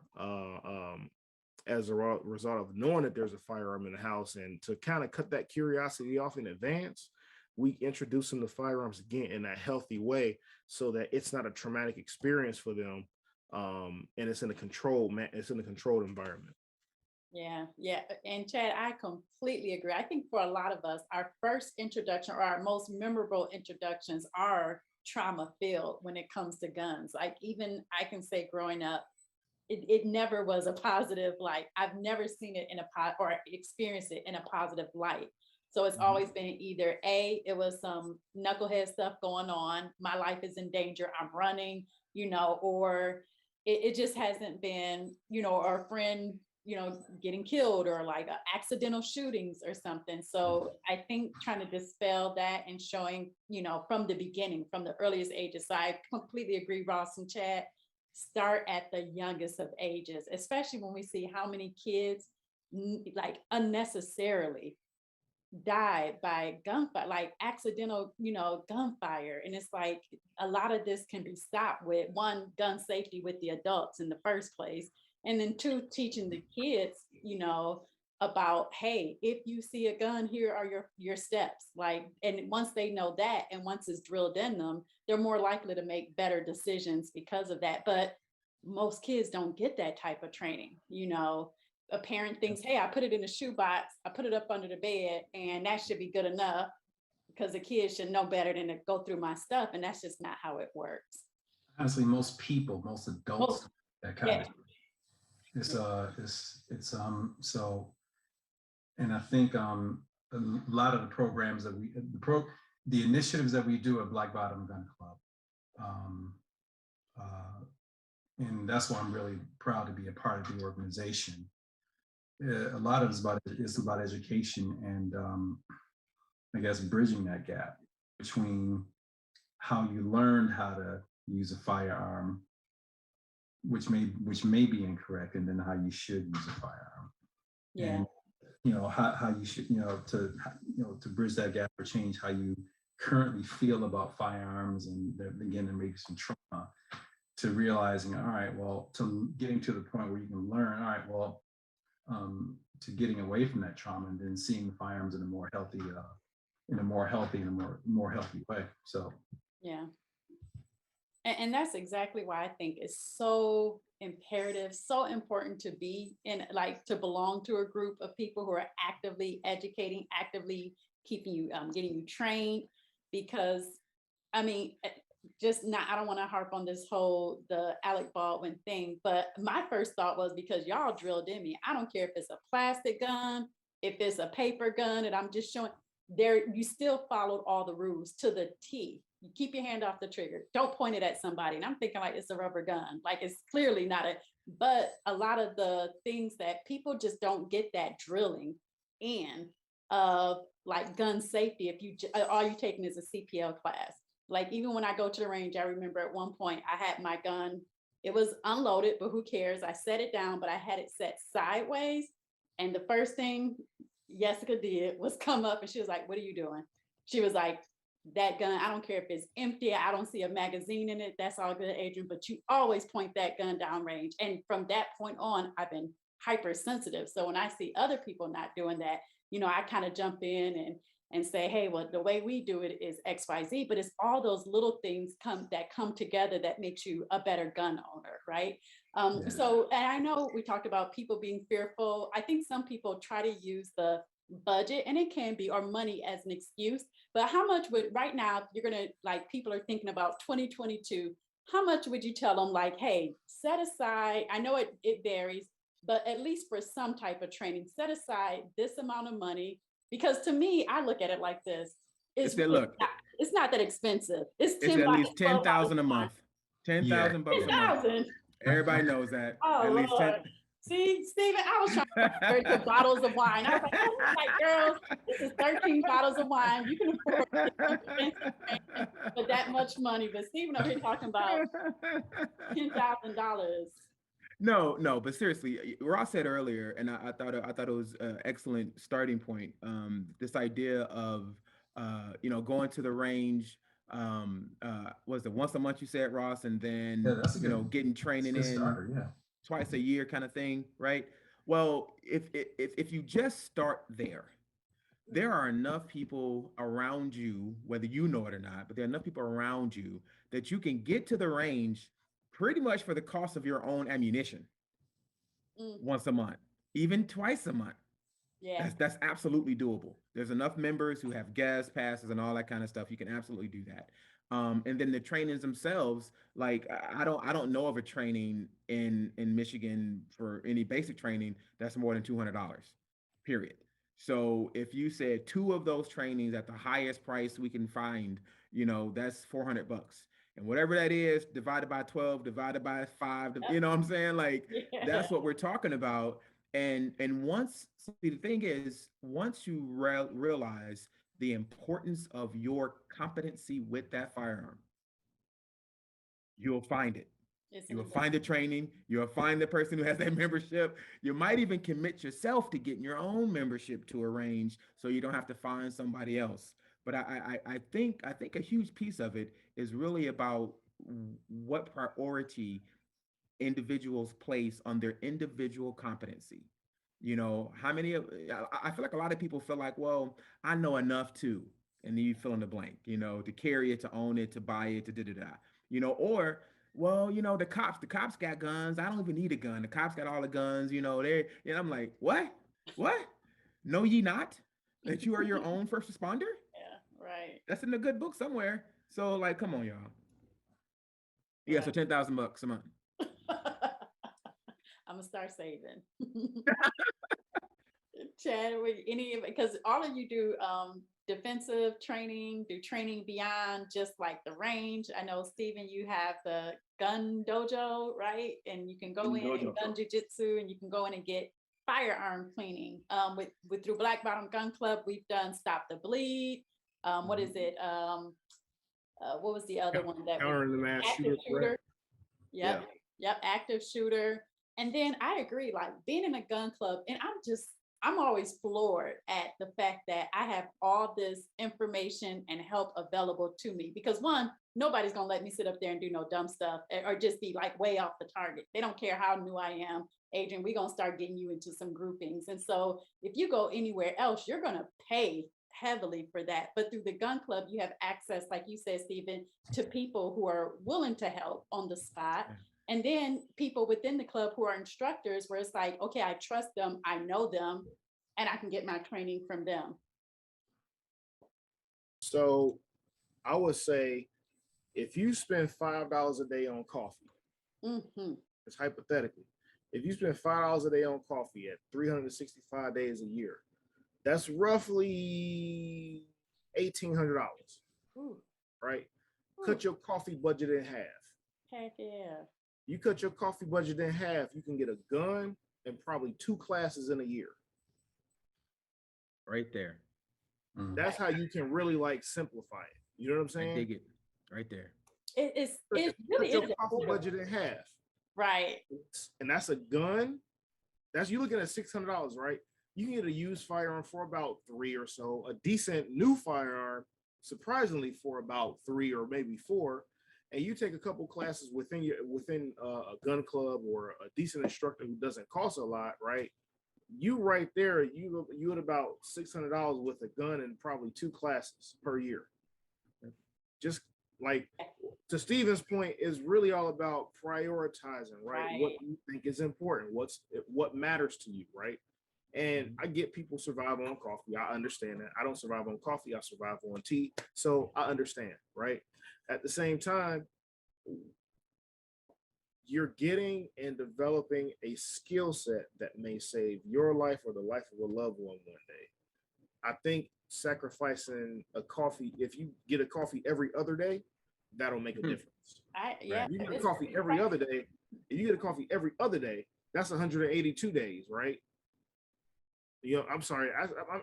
as a result of knowing that there's a firearm in the house. And to kind of cut that curiosity off in advance, we introduce them to firearms again in a healthy way so that it's not a traumatic experience for them. And it's in a controlled environment. Yeah. And Chad, I completely agree. I think for a lot of us, our first introduction or our most memorable introductions are trauma filled when it comes to guns. Like even I can say growing up, it never was a positive, like I've never seen it in or experienced it in a positive light. So it's always been either it was some knucklehead stuff going on, my life is in danger, I'm running, or it just hasn't been, or a friend, getting killed or like accidental shootings or something. So I think trying to dispel that and showing, from the beginning, from the earliest ages. So I completely agree, Ross and Chad. Start at the youngest of ages, especially when we see how many kids like unnecessarily died by gunfire, like accidental, gunfire. And it's like a lot of this can be stopped with, one, gun safety with the adults in the first place. And then 2, teaching the kids, about, hey, if you see a gun, here are your steps. Like, and once they know that, and once it's drilled in them, they're more likely to make better decisions because of that. But most kids don't get that type of training. A parent thinks, hey, I put it in a shoebox, I put it up under the bed, and that should be good enough because the kids should know better than to go through my stuff. And that's just not how it works. Honestly, most adults, that kind of so, and I think a lot of the programs that the initiatives that we do at Black Bottom Gun Club, and that's why I'm really proud to be a part of the organization. A lot of it's about education and I guess bridging that gap between how you learned how to use a firearm, which may be incorrect, and then how you should use a firearm. Yeah. And how you should, to bridge that gap or change how you currently feel about firearms, and again, there may be some trauma. to realizing, all right, well, to getting to the point where you can learn, all right, well, to getting away from that trauma and then seeing firearms in a more healthy, more healthy way. So Yeah. And that's exactly why I think it's so imperative, so important to be in, like, to belong to a group of people who are actively educating, actively keeping you, getting you trained. Because, I mean, just not, I don't want to harp on this whole, the Alec Baldwin thing, but my first thought was, because y'all drilled in me, I don't care if it's a plastic gun, if it's a paper gun, and I'm just showing there, you still followed all the rules to the T. You keep your hand off the trigger. Don't point it at somebody. And I'm thinking like it's a rubber gun. Like it's clearly not but a lot of the things that people just don't get that drilling in of, like gun safety. If you, all you taking is a CPL class. Like even when I go to the range, I remember at one point I had my gun, it was unloaded, but who cares? I set it down, but I had it set sideways. And the first thing Jessica did was come up and she was like, "What are you doing?" She was like, "That gun, I don't care if it's empty, I don't see a magazine in it. That's all good, Adrian, but you always point that gun downrange." And from that point on, I've been hypersensitive. So when I see other people not doing that, I kind of jump in and say, "Hey, well, the way we do it is XYZ." But it's all those little things that come together that makes you a better gun owner, right? So, and I know we talked about people being fearful. I think some people try to use the budget, and it can be, or money as an excuse. But how much would, right now, if you're gonna, like, people are thinking about 2022, how much would you tell them, like, hey, set aside, I know it varies, but at least for some type of training, set aside this amount of money? Because to me, I look at it like this. It's not that expensive. It's at least 10,000 a month. 10,000 bucks a month. 10,000. Everybody knows that. Oh, at least Lord. 10. See, Stephen, I was trying to compare to bottles of wine. I was like, girls, this is 13 bottles of wine. You can afford it for that much money. But Stephen over here talking about $10,000. No, but seriously, Ross said earlier, and I thought it was an excellent starting point. This idea of going to the range. Was it once a month you said, Ross, and then getting training in twice a year kind of thing, right? Well, if you just start there are enough people around you, whether you know it or not, but there are enough people around you that you can get to the range pretty much for the cost of your own ammunition once a month, even twice a month. Yeah, that's absolutely doable. There's enough members who have gas passes and all that kind of stuff. You can absolutely do that. And then the trainings themselves, like I don't know of a training in Michigan for any basic training that's more than $200, period. So if you said 2 of those trainings at the highest price we can find, that's $400. And whatever that is, divided by 12, divided by 5, you know what I'm saying? Like, that's what we're talking about. And once, see, the thing is, once you realize the importance of your competency with that firearm, you'll find it. You will find the training. You'll find the person who has that membership. You might even commit yourself to getting your own membership to a range so you don't have to find somebody else. But I think a huge piece of it is really about what priority individuals place on their individual competency. How many I feel like a lot of people feel like, well, I know enough to, and then you fill in the blank, to carry it, to own it, to buy it, to da-da-da, or, well, the cops got guns. I don't even need a gun. The cops got all the guns, and I'm like, what? Know ye not that you are your own first responder? Yeah, right. That's in a good book somewhere. So, like, come on, y'all. Yeah, so $10,000 a month. I'm gonna start saving. Chad, because all of you do defensive training, do training beyond just like the range. I know, Stephen, you have the gun dojo, right? And you can go in and gun jiu-jitsu, and you can go in and get firearm cleaning. With through Black Bottom Gun Club, we've done Stop the Bleed. What is it? What was the other one that Counter the mass shooter? Yep, active shooter. And then I agree, like being in a gun club, and I'm just I'm always floored at the fact that I have all this information and help available to me because one, nobody's gonna let me sit up there and do no dumb stuff or just be like way off the target. They don't care how new I am. Adrian, we're gonna start getting you into some groupings. And so if you go anywhere else, you're gonna pay heavily for that. But through the gun club, you have access, like you said, Stephen, to people who are willing to help on the spot. And then people within the club who are instructors, where it's like, okay, I trust them, I know them, and I can get my training from them. So I would say if you spend $5 a day on coffee, it's hypothetically, if you spend $5 a day on coffee at 365 days a year, that's roughly $1,800, right? Cut your coffee budget in half. Heck yeah. You cut your coffee budget in half, you can get a gun and probably 2 classes in a year. Right there. That's how you can really like simplify it. You know what I'm saying? I dig it. Right there. It's really cut your coffee budget in half. Right. And that's a gun. That's you looking at $600, right? You can get a used firearm for about $3 or so. A decent new firearm, surprisingly, for about $3 or maybe $4. And you take a couple classes within a gun club or a decent instructor who doesn't cost a lot, right? You right there, you at about $600 with a gun and probably 2 classes per year. Just like to Stephen's point, is really all about prioritizing, right? What you think is important, what matters to you, right? And I get people survive on coffee. I understand that. I don't survive on coffee. I survive on tea. So I understand, right? At the same time, you're getting and developing a skill set that may save your life or the life of a loved one day. I think sacrificing a coffee, if you get a coffee every other day, that'll make a difference. Yeah. You get a coffee every other day. If you get a coffee every other day, that's 182 days, right? You know, I'm sorry.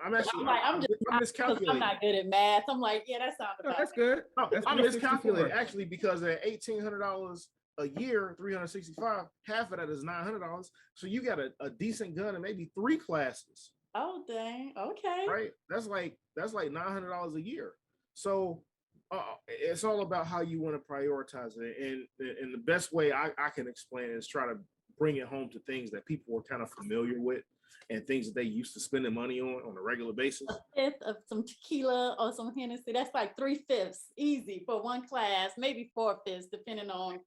I'm actually. I'm miscalculating. I'm not good at math. I'm like, yeah, that sounds about that's good. No, that's I'm miscalculating actually because at $1,800 a year, 365, half of that is $900. So you got a decent gun and maybe 3 classes. Oh dang! Okay. Right. That's like $900 a year. So it's all about how you want to prioritize it, and the best way I can explain it is try to bring it home to things that people are kind of familiar with and things that they used to spending money on a regular basis. A fifth of some tequila or some Hennessy, that's like 3/5 easy for one class, maybe 4/5 depending on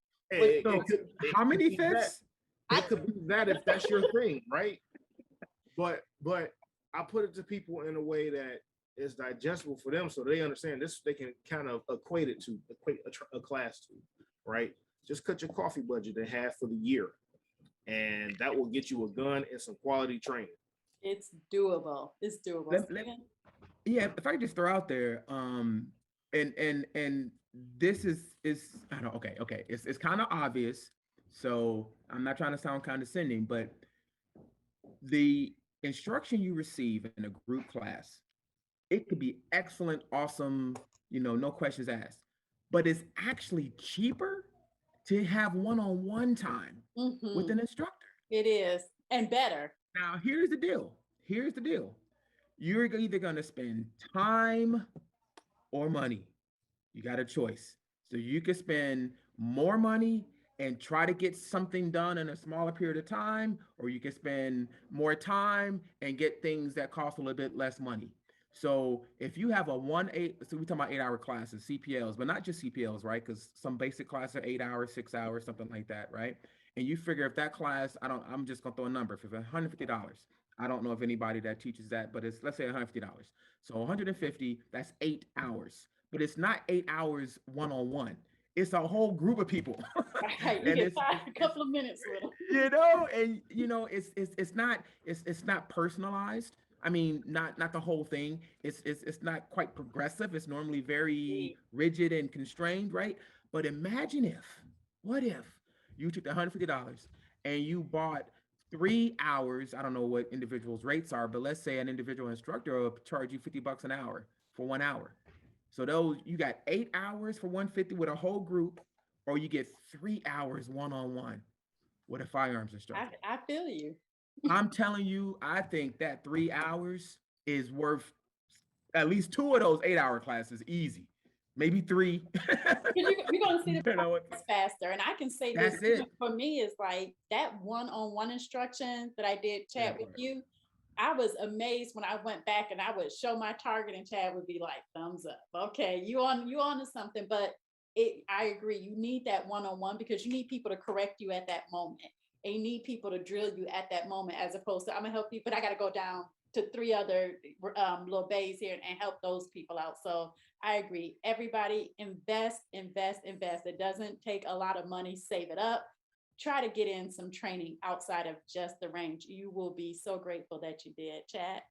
how many fifths. It could be that if that's your thing, right? But I put it to people in a way that is digestible for them so they understand this. They can kind of equate a class to, right? Just cut your coffee budget in half for the year, and that will get you a gun and some quality training. It's doable. It's doable. Yeah, if I could just throw out there, and this is I don't okay. It's kind of obvious, so I'm not trying to sound condescending, but the instruction you receive in a group class, it could be excellent, awesome, no questions asked, but it's actually cheaper to have one-on-one time with an instructor. It is, and better. Now, here's the deal. You're either going to spend time or money. You got a choice. So you could spend more money and try to get something done in a smaller period of time, or you can spend more time and get things that cost a little bit less money. So if you have so we're talking about 8-hour classes, CPLs, but not just CPLs, right? Because some basic classes are 8 hours, 6 hours, something like that, right? And you figure if that class, I'm just gonna throw a number, for $150. I don't know if anybody that teaches that, but let's say $150. So 150, that's 8 hours. But it's not 8 hours one-on-one. It's a whole group of people. Right. You get a couple of minutes with them. It's not personalized. I mean, not the whole thing. It's not quite progressive. It's normally very rigid and constrained, right? But what if you took the $150 and you bought 3 hours? I don't know what individuals' rates are, but let's say an individual instructor will charge you $50 an hour for 1 hour. So you got 8 hours for $150 with a whole group, or you get 3 hours one-on-one with a firearms instructor. I feel you. I'm telling you, I think that 3 hours is worth at least 2 of those 8-hour classes easy. Maybe 3. Because you're going to see the You know what? progress faster. And I can say this That's it. for me is like that one-on-one instruction that I did chat That with part. you. I was amazed when I went back and I would show my target and Chad would be like, thumbs up. Okay, you on to something. But I agree. You need that one-on-one because you need people to correct you at that moment. And you need people to drill you at that moment, as opposed to I'm gonna help you, but I gotta go down to 3 other little bays here and help those people out. So I agree. Everybody invest, invest, invest. It doesn't take a lot of money. Save it up. Try to get in some training outside of just the range. You will be so grateful that you did, Chad.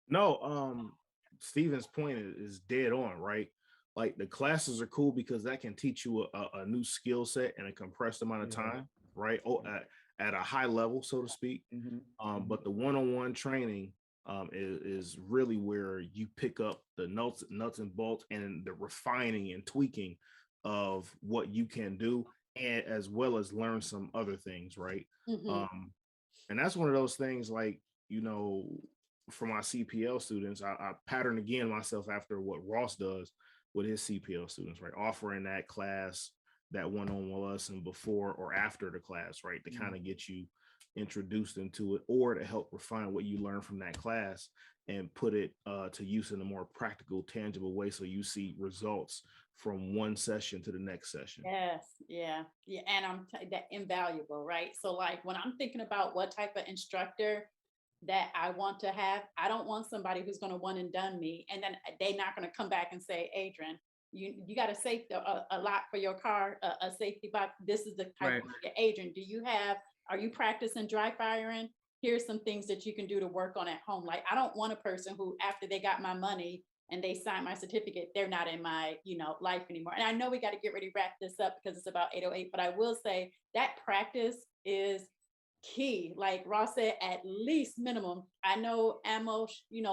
No, Steven's point is dead on, right? Like the classes are cool because that can teach you a new skill set in a compressed amount of time, right? Oh, at a high level, so to speak. But the one-on-one training is really where you pick up the nuts and bolts and the refining and tweaking of what you can do, and as well as learn some other things, right? And that's one of those things, like, you know, for my CPL students, I pattern again myself after what Ross does with his CPL students, right? Offering that class, that one-on-one lesson before or after the class, right? To kind of get you introduced into it, or to help refine what you learn from that class and put it to use in a more practical, tangible way, so you see results from one session to the next session. Yes, yeah, yeah, and that invaluable, right? So like when I'm thinking about what type of instructor that I want to have, I don't want somebody who's going to one and done me, and then they're not going to come back and say, Adrian, you got a safety a lot for your car, a safety box. This is the type of Adrian. Are you practicing dry firing? Here's some things that you can do to work on at home. Like I don't want a person who, after they got my money and they signed my certificate, they're not in my, life anymore. And I know we got to get ready to wrap this up because it's about 8:08, but I will say that practice is key. Like Ross said, at least minimum. I know ammo,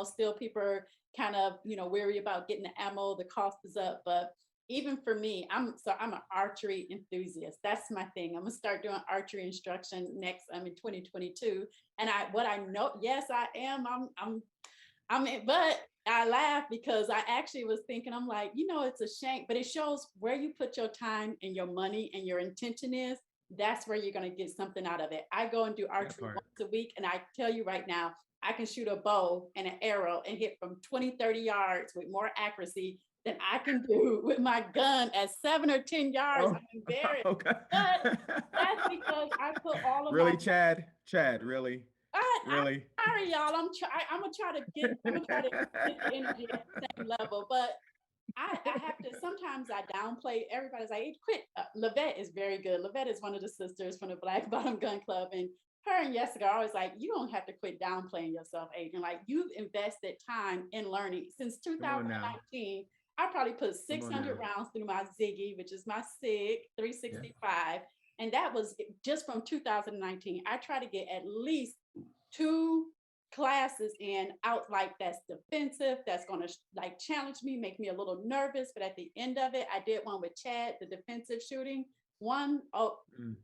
still people are kind of, weary about getting the ammo. The cost is up, but even for me, I'm an archery enthusiast. That's my thing. I'm gonna start doing archery instruction next. I'm in 2022, and I know, yes, I am. But I laugh because I actually was thinking, I'm like, it's a shame, but it shows where you put your time and your money and your intention is. That's where you're going to get something out of it. I go and do archery once a week, and I tell you right now, I can shoot a bow and an arrow and hit from 20, 30 yards with more accuracy than I can do with my gun at 7 or 10 yards. I'm embarrassed. Okay. But that's because I put all of really, my Chad, really? Really? I'm sorry, y'all. I'm gonna try to get the energy at the same level, but I have to. Sometimes I downplay. Everybody's like, hey, quit. Lavette is very good. Lavette is one of the sisters from the Black Bottom Gun Club, and her and Jessica are always like, you don't have to quit downplaying yourself, Adrian. Like you've invested time in learning since 2019. I probably put 600 rounds through my Ziggy, which is my SIG 365. And that was just from 2019. I try to get at least 2 classes out, like that's defensive, that's going to like challenge me, make me a little nervous. But at the end of it, I did one with Chad, the defensive shooting one.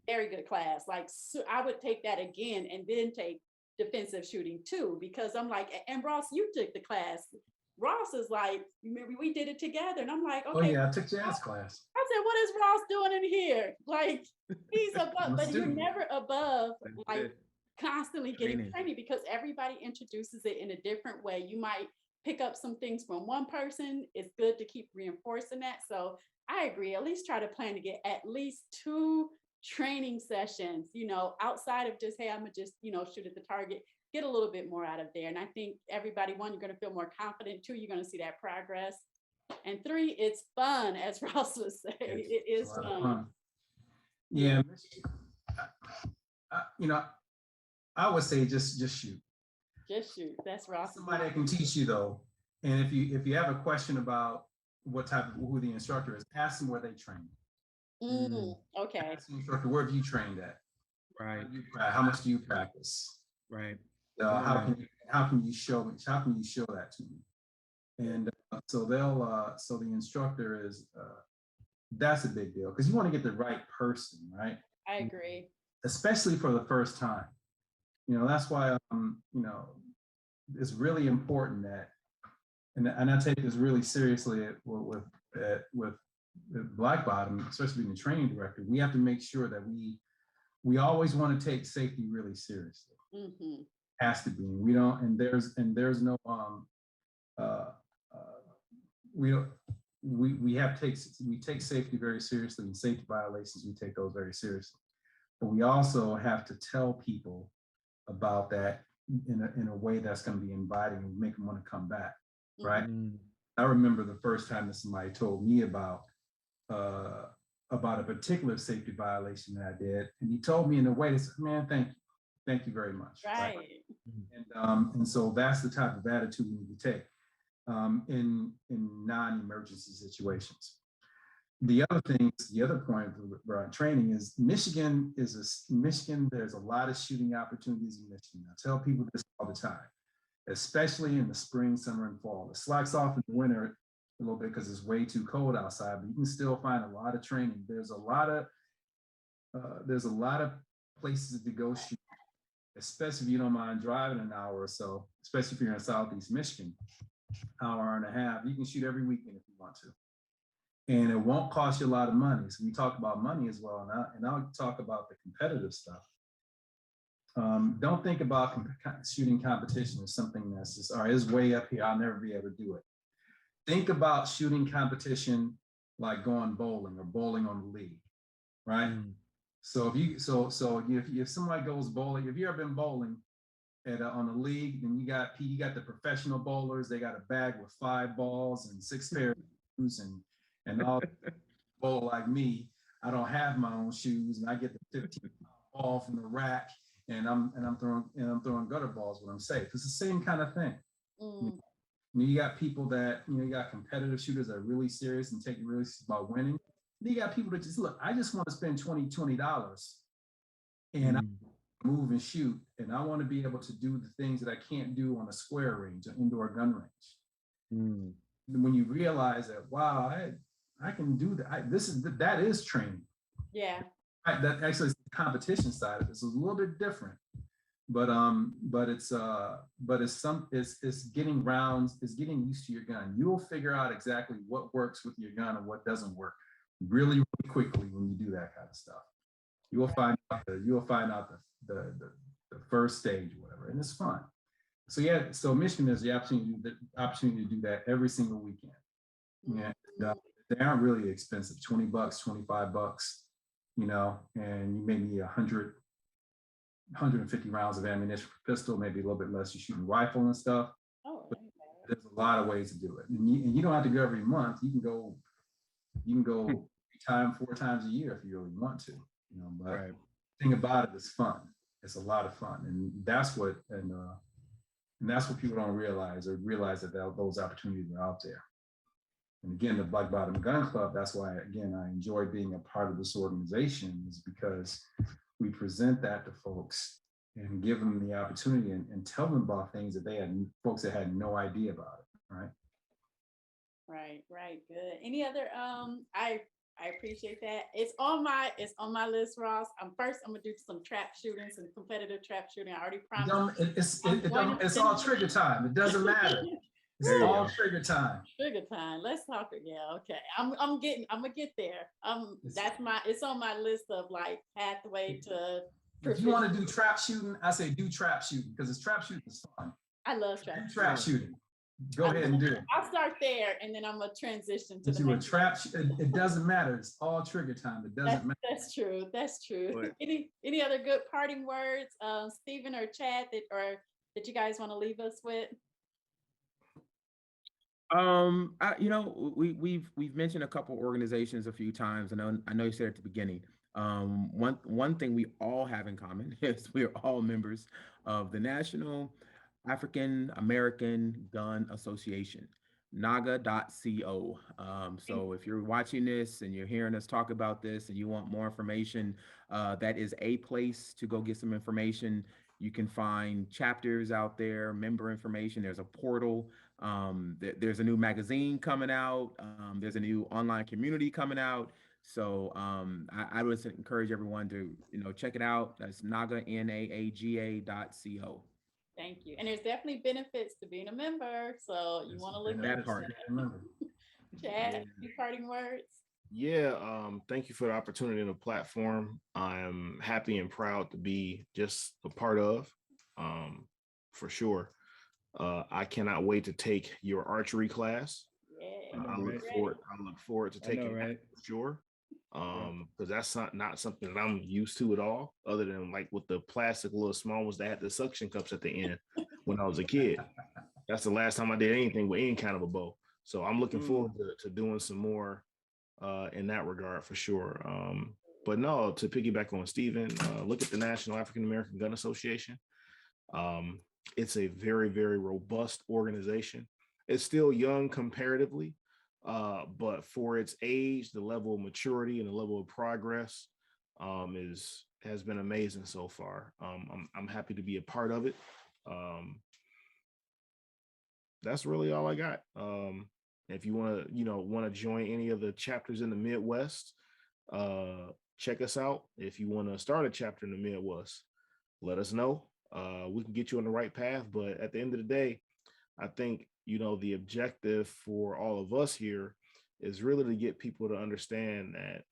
Very good class. Like so I would take that again and then take defensive shooting too, because I'm like, and Ross, you took the class. Ross is like, maybe we did it together. And I'm like, okay. Oh yeah, I took jazz class. I said, what is Ross doing in here? Like he's above, but you're never above like constantly getting training because everybody introduces it in a different way. You might pick up some things from one person. It's good to keep reinforcing that. So I agree, at least try to plan to get at least 2 training sessions, outside of just, hey, I'm gonna just, shoot at the target. Get a little bit more out of there. And I think everybody, 1, you're going to feel more confident. 2, you're going to see that progress. And 3, it's fun, as Ross would say. It is fun. Yeah. I would say just shoot. Just shoot. That's Ross. Somebody that can teach you though. And if you have a question about who the instructor is, ask them where they train. Okay. Ask the instructor, where have you trained at? Right. How much do you practice? Right. How can you show that to me? And so the instructor is that's a big deal because you want to get the right person, right? I agree. Especially for the first time. that's why, it's really important that, and I take this really seriously with Black Bottom, especially being the training director. We have to make sure that we always want to take safety really seriously. Mm-hmm. Has to be. We don't, and there's no we take safety very seriously, and safety violations, we take those very seriously. But we also have to tell people about that in a way that's going to be inviting and make them want to come back, right? Mm-hmm. I remember the first time that somebody told me about a particular safety violation that I did, and he told me in a way that said, "Man, thank you very much." Right. And so that's the type of attitude we need to take in non-emergency situations. The other point about training is Michigan. There's a lot of shooting opportunities in Michigan. I tell people this all the time, especially in the spring, summer, and fall. It slacks off in the winter a little bit because it's way too cold outside, but you can still find a lot of training. There's a lot of places to go shoot, especially if you don't mind driving an hour or so, especially if you're in Southeast Michigan, hour and a half. You can shoot every weekend if you want to. And it won't cost you a lot of money. So we talk about money as well. And I'll talk about the competitive stuff. Don't think about shooting competition as something that's just, all right, it's way up here, I'll never be able to do it. Think about shooting competition like going bowling or bowling on the league, right? Mm. So if somebody goes bowling, if you've ever been bowling on the league, then you got the professional bowlers. They got a bag with 5 balls and 6 pairs of shoes and all. Bowl like me, I don't have my own shoes, and I get the 15 ball from the rack, and I'm throwing gutter balls when I'm safe. It's the same kind of thing. Mm. You got people that, you got competitive shooters that are really serious and take it really serious about winning. Then you got people that just, look, I just want to spend $20 and I move and shoot, and I want to be able to do the things that I can't do on a square range, an indoor gun range. Mm. When you realize that, wow, I can do that. That is training. Yeah. That actually is the competition side of it. It's a little bit different, but it's getting rounds, it's getting used to your gun. You'll figure out exactly what works with your gun and what doesn't work really, really quickly when you do that kind of stuff. You will find out the first stage or whatever, and it's fun. So yeah, so Michigan has the opportunity to do that every single weekend. And they aren't really expensive, $20, $25, and you may need 150 rounds of ammunition for pistol, maybe a little bit less. You're shooting rifle and stuff. Oh, okay. There's a lot of ways to do it, and you don't have to go every month. You can go 4 times a year if you really want to. But right. The thing about it is fun. It's a lot of fun, and that's what people don't realize, or realize that those opportunities are out there. And again, the Black Bottom Gun Club, that's why, again, I enjoy being a part of this organization, is because we present that to folks and give them the opportunity and tell them about things that folks that had no idea about it, right? Right, good. Any other, I appreciate that. It's on my list, Ross. I'm gonna do some trap shooting, some competitive trap shooting. I already promised. It's all trigger time. It doesn't matter. It's all trigger time. Trigger time. Let's talk. Yeah, okay. I'm gonna get there. It's on my list of like pathway to. If you want to do trap shooting, I say do trap shooting, because trap shooting is fun. I love trap shooting. Go ahead and do it. I'll start there, and then I'm gonna transition to the next. It doesn't matter. It's all trigger time. It doesn't matter. That's true. That's true. Any other good parting words, Stephen or Chad, that you guys want to leave us with? We've mentioned a couple organizations a few times. I know you said at the beginning. One thing we all have in common is we're all members of the National African American Gun Association, NAAGA.co. So if you're watching this and you're hearing us talk about this and you want more information, that is a place to go get some information. You can find chapters out there, member information. There's a portal. There's a new magazine coming out. There's a new online community coming out. So I would encourage everyone to, check it out. That's NAAGA, NAAGA.co. Thank you. And there's definitely benefits to being a member. So you want to look That at part. Chad, any parting words? Yeah, thank you for the opportunity and the platform. I'm happy and proud to be just a part of, for sure. I cannot wait to take your archery class. Yeah, I look forward to taking that for sure. Because that's not something that I'm used to at all, other than like with the plastic little small ones that had the suction cups at the end when I was a kid. That's the last time I did anything with any kind of a bow. So I'm looking forward to doing some more in that regard for sure. But no, to piggyback on Stephen, look at the National African American Gun Association. It's a very, very robust organization. It's still young comparatively, but for its age, the level of maturity and the level of progress has been amazing so far. I'm happy to be a part of it. That's really all I got. If you want to join any of the chapters in the Midwest, check us out. If you want to start a chapter in the Midwest, let us know. We can get you on the right path. But at the end of the day, I think, the objective for all of us here is really to get people to understand that,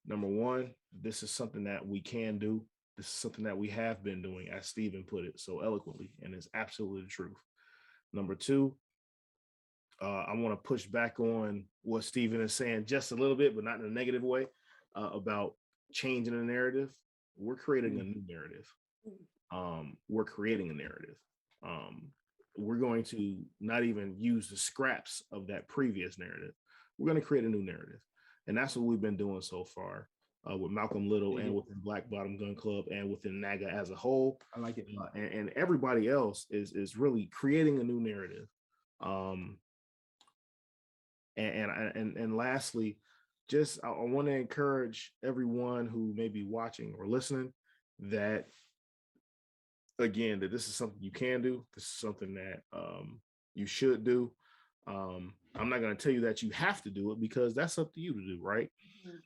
number one, this is something that we can do. This is something that we have been doing, as Stephen put it so eloquently, and it's absolutely the truth. Number two, I want to push back on what Stephen is saying just a little bit, but not in a negative way, about changing the narrative. We're creating a new narrative. We're creating a narrative. We're going to not even use the scraps of that previous narrative. We're going to create a new narrative. And that's what we've been doing so far with Malcolm Little and within Black Bottom Gun Club and within NAAGA as a whole. I like it. And everybody else is really creating a new narrative. And lastly, just I want to encourage everyone who may be watching or listening that, again, that this is something you can do. This is something that you should do. I'm not going to tell you that you have to do it, because that's up to you to do, right?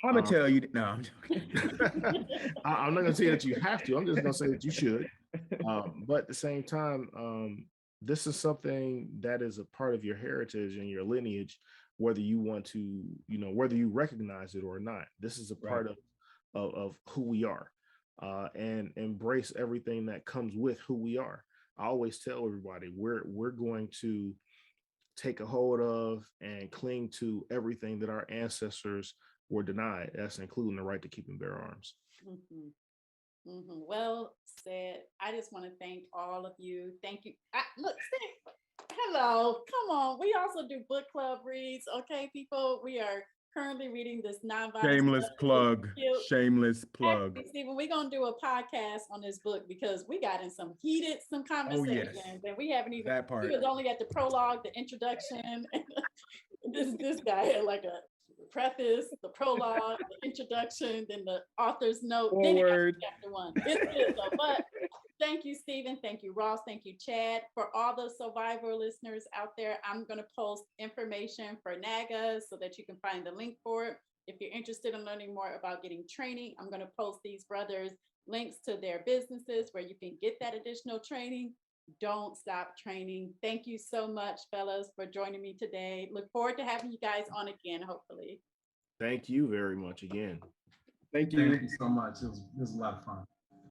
I'm going to tell you. No, I'm joking. I'm not going to say that you have to. I'm just going to say that you should. But at the same time, this is something that is a part of your heritage and your lineage, whether you want to, whether you recognize it or not. This is a part of who we are, and embrace everything that comes with who we are. I always tell everybody we're going to take a hold of and cling to everything that our ancestors were denied. That's including the right to keep and bear arms. Well said. I just want to thank all of you. Thank you. Look, hello, come on. We also do book club reads. Okay, people, we are currently reading this nonviolent. Shameless plug. Shameless plug. Actually, Stephen, we're going to do a podcast on this book because we got in some conversations, and we haven't even, that part. We was only at the prologue, the introduction. this guy had like a preface, the prologue, the introduction, then the author's note, then chapter one. It's good though. But thank you, Stephen. Thank you, Ross. Thank you, Chad. For all those survivor listeners out there, I'm going to post information for NAAGA so that you can find the link for it. If you're interested in learning more about getting training, I'm going to post these brothers links to their businesses where you can get that additional training. Don't stop training. Thank you so much, fellas, for joining me today. Look forward to having you guys on again, hopefully. Thank you very much again. Thank you. Thank you so much. It was a lot of fun.